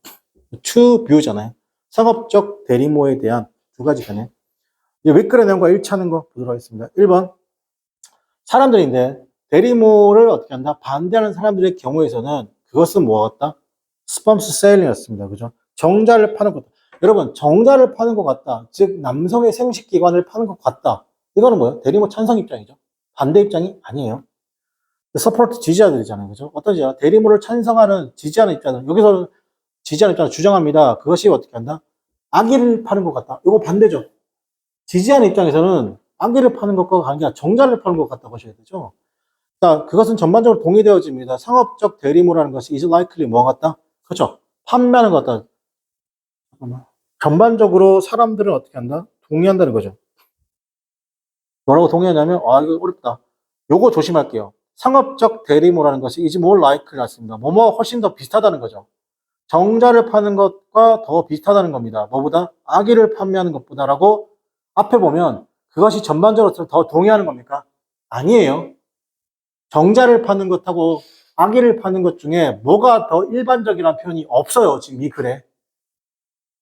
to view잖아요. 상업적 대리모에 대한 두 가지 견해. 이제 윗글의 내용과 일치하는 거 보도록 하겠습니다. 1번. 사람들인데, 대리모를 어떻게 한다? 반대하는 사람들의 경우에서는 그것은 뭐였다? 스펌스 세일링이었습니다. 그죠? 정자를 파는 것. 여러분, 정자를 파는 것 같다. 즉, 남성의 생식기관을 파는 것 같다. 이거는 뭐예요? 대리모 찬성 입장이죠. 반대 입장이 아니에요. 서포트 지지자들이잖아요. 그죠? 어떤 지지자? 대리모를 찬성하는, 지지하는 입장은 여기서 지지하는 입장에서 주장합니다. 그것이 어떻게 한다? 악의를 파는 것 같다. 이거 반대죠. 지지하는 입장에서는 악의를 파는 것과 관계가 아니라 정자를 파는 것 같다고 하셔야 되죠. 자, 그것은 전반적으로 동의되어집니다. 상업적 대리모라는 것이 is likely 뭐 같다? 그렇죠. 판매하는 것 같다. 잠깐만. 전반적으로 사람들은 어떻게 한다? 동의한다는 거죠. 뭐라고 동의하냐면, 이거 어렵다. 요거 조심할게요. 상업적 대리모라는 것이 is more likely 같습니다. 뭐뭐 훨씬 더 비슷하다는 거죠. 정자를 파는 것과 더 비슷하다는 겁니다. 뭐보다? 악의를 판매하는 것보다라고 앞에 보면 그것이 전반적으로 더 동의하는 겁니까? 아니에요. 정자를 파는 것하고 악의를 파는 것 중에 뭐가 더 일반적이라는 표현이 없어요. 지금 이 글에.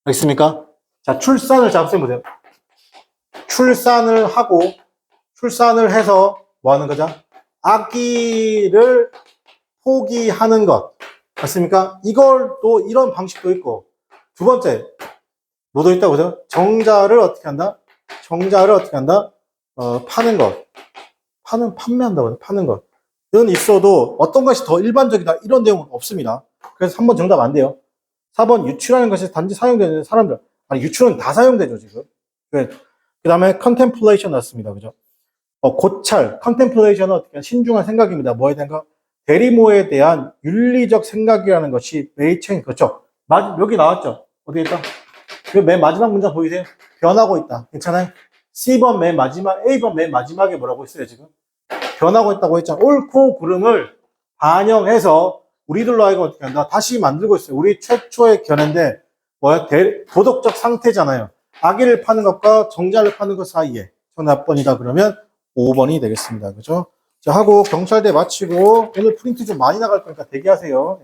알겠습니까? 자, 출산을 잡으세요. 보세요. 출산을 해서 뭐 하는 거죠? 악의를 포기하는 것. 맞습니까? 이걸 또 이런 방식도 있고. 두 번째, 뭐도 있다고 보세요. 정자를 어떻게 한다? 파는 것. 판매한다고 해요. 파는 것. 은 있어도 어떤 것이 더 일반적이다. 이런 내용은 없습니다. 그래서 3번 정답 안 돼요. 4번 유출하는 것이 단지 사용되는 사람들. 아니, 유출은 다 사용되죠, 지금. 그 다음에 contemplation 났습니다. 그죠? 고찰, contemplation은 어떻게 신중한 생각입니다. 뭐에 대한 거? 대리모에 대한 윤리적 생각이라는 것이 메이칭, 그렇죠? 여기 나왔죠? 어디에 있다? 맨 마지막 문장 보이세요? 변하고 있다. 괜찮아요? C번 맨 마지막, A번 맨 마지막에 뭐라고 있어요, 지금? 변하고 있다고 했잖아. 옳고 그름을 반영해서 우리들로 하여금 어떻게 한다? 다시 만들고 있어요. 우리 최초의 견해인데, 도덕적 상태잖아요. 악의를 파는 것과 정자를 파는 것 사이에. 정답 번이다 그러면 5번이 되겠습니다. 그죠? 자, 하고 경찰대 마치고 오늘 프린트 좀 많이 나갈 거니까 대기하세요.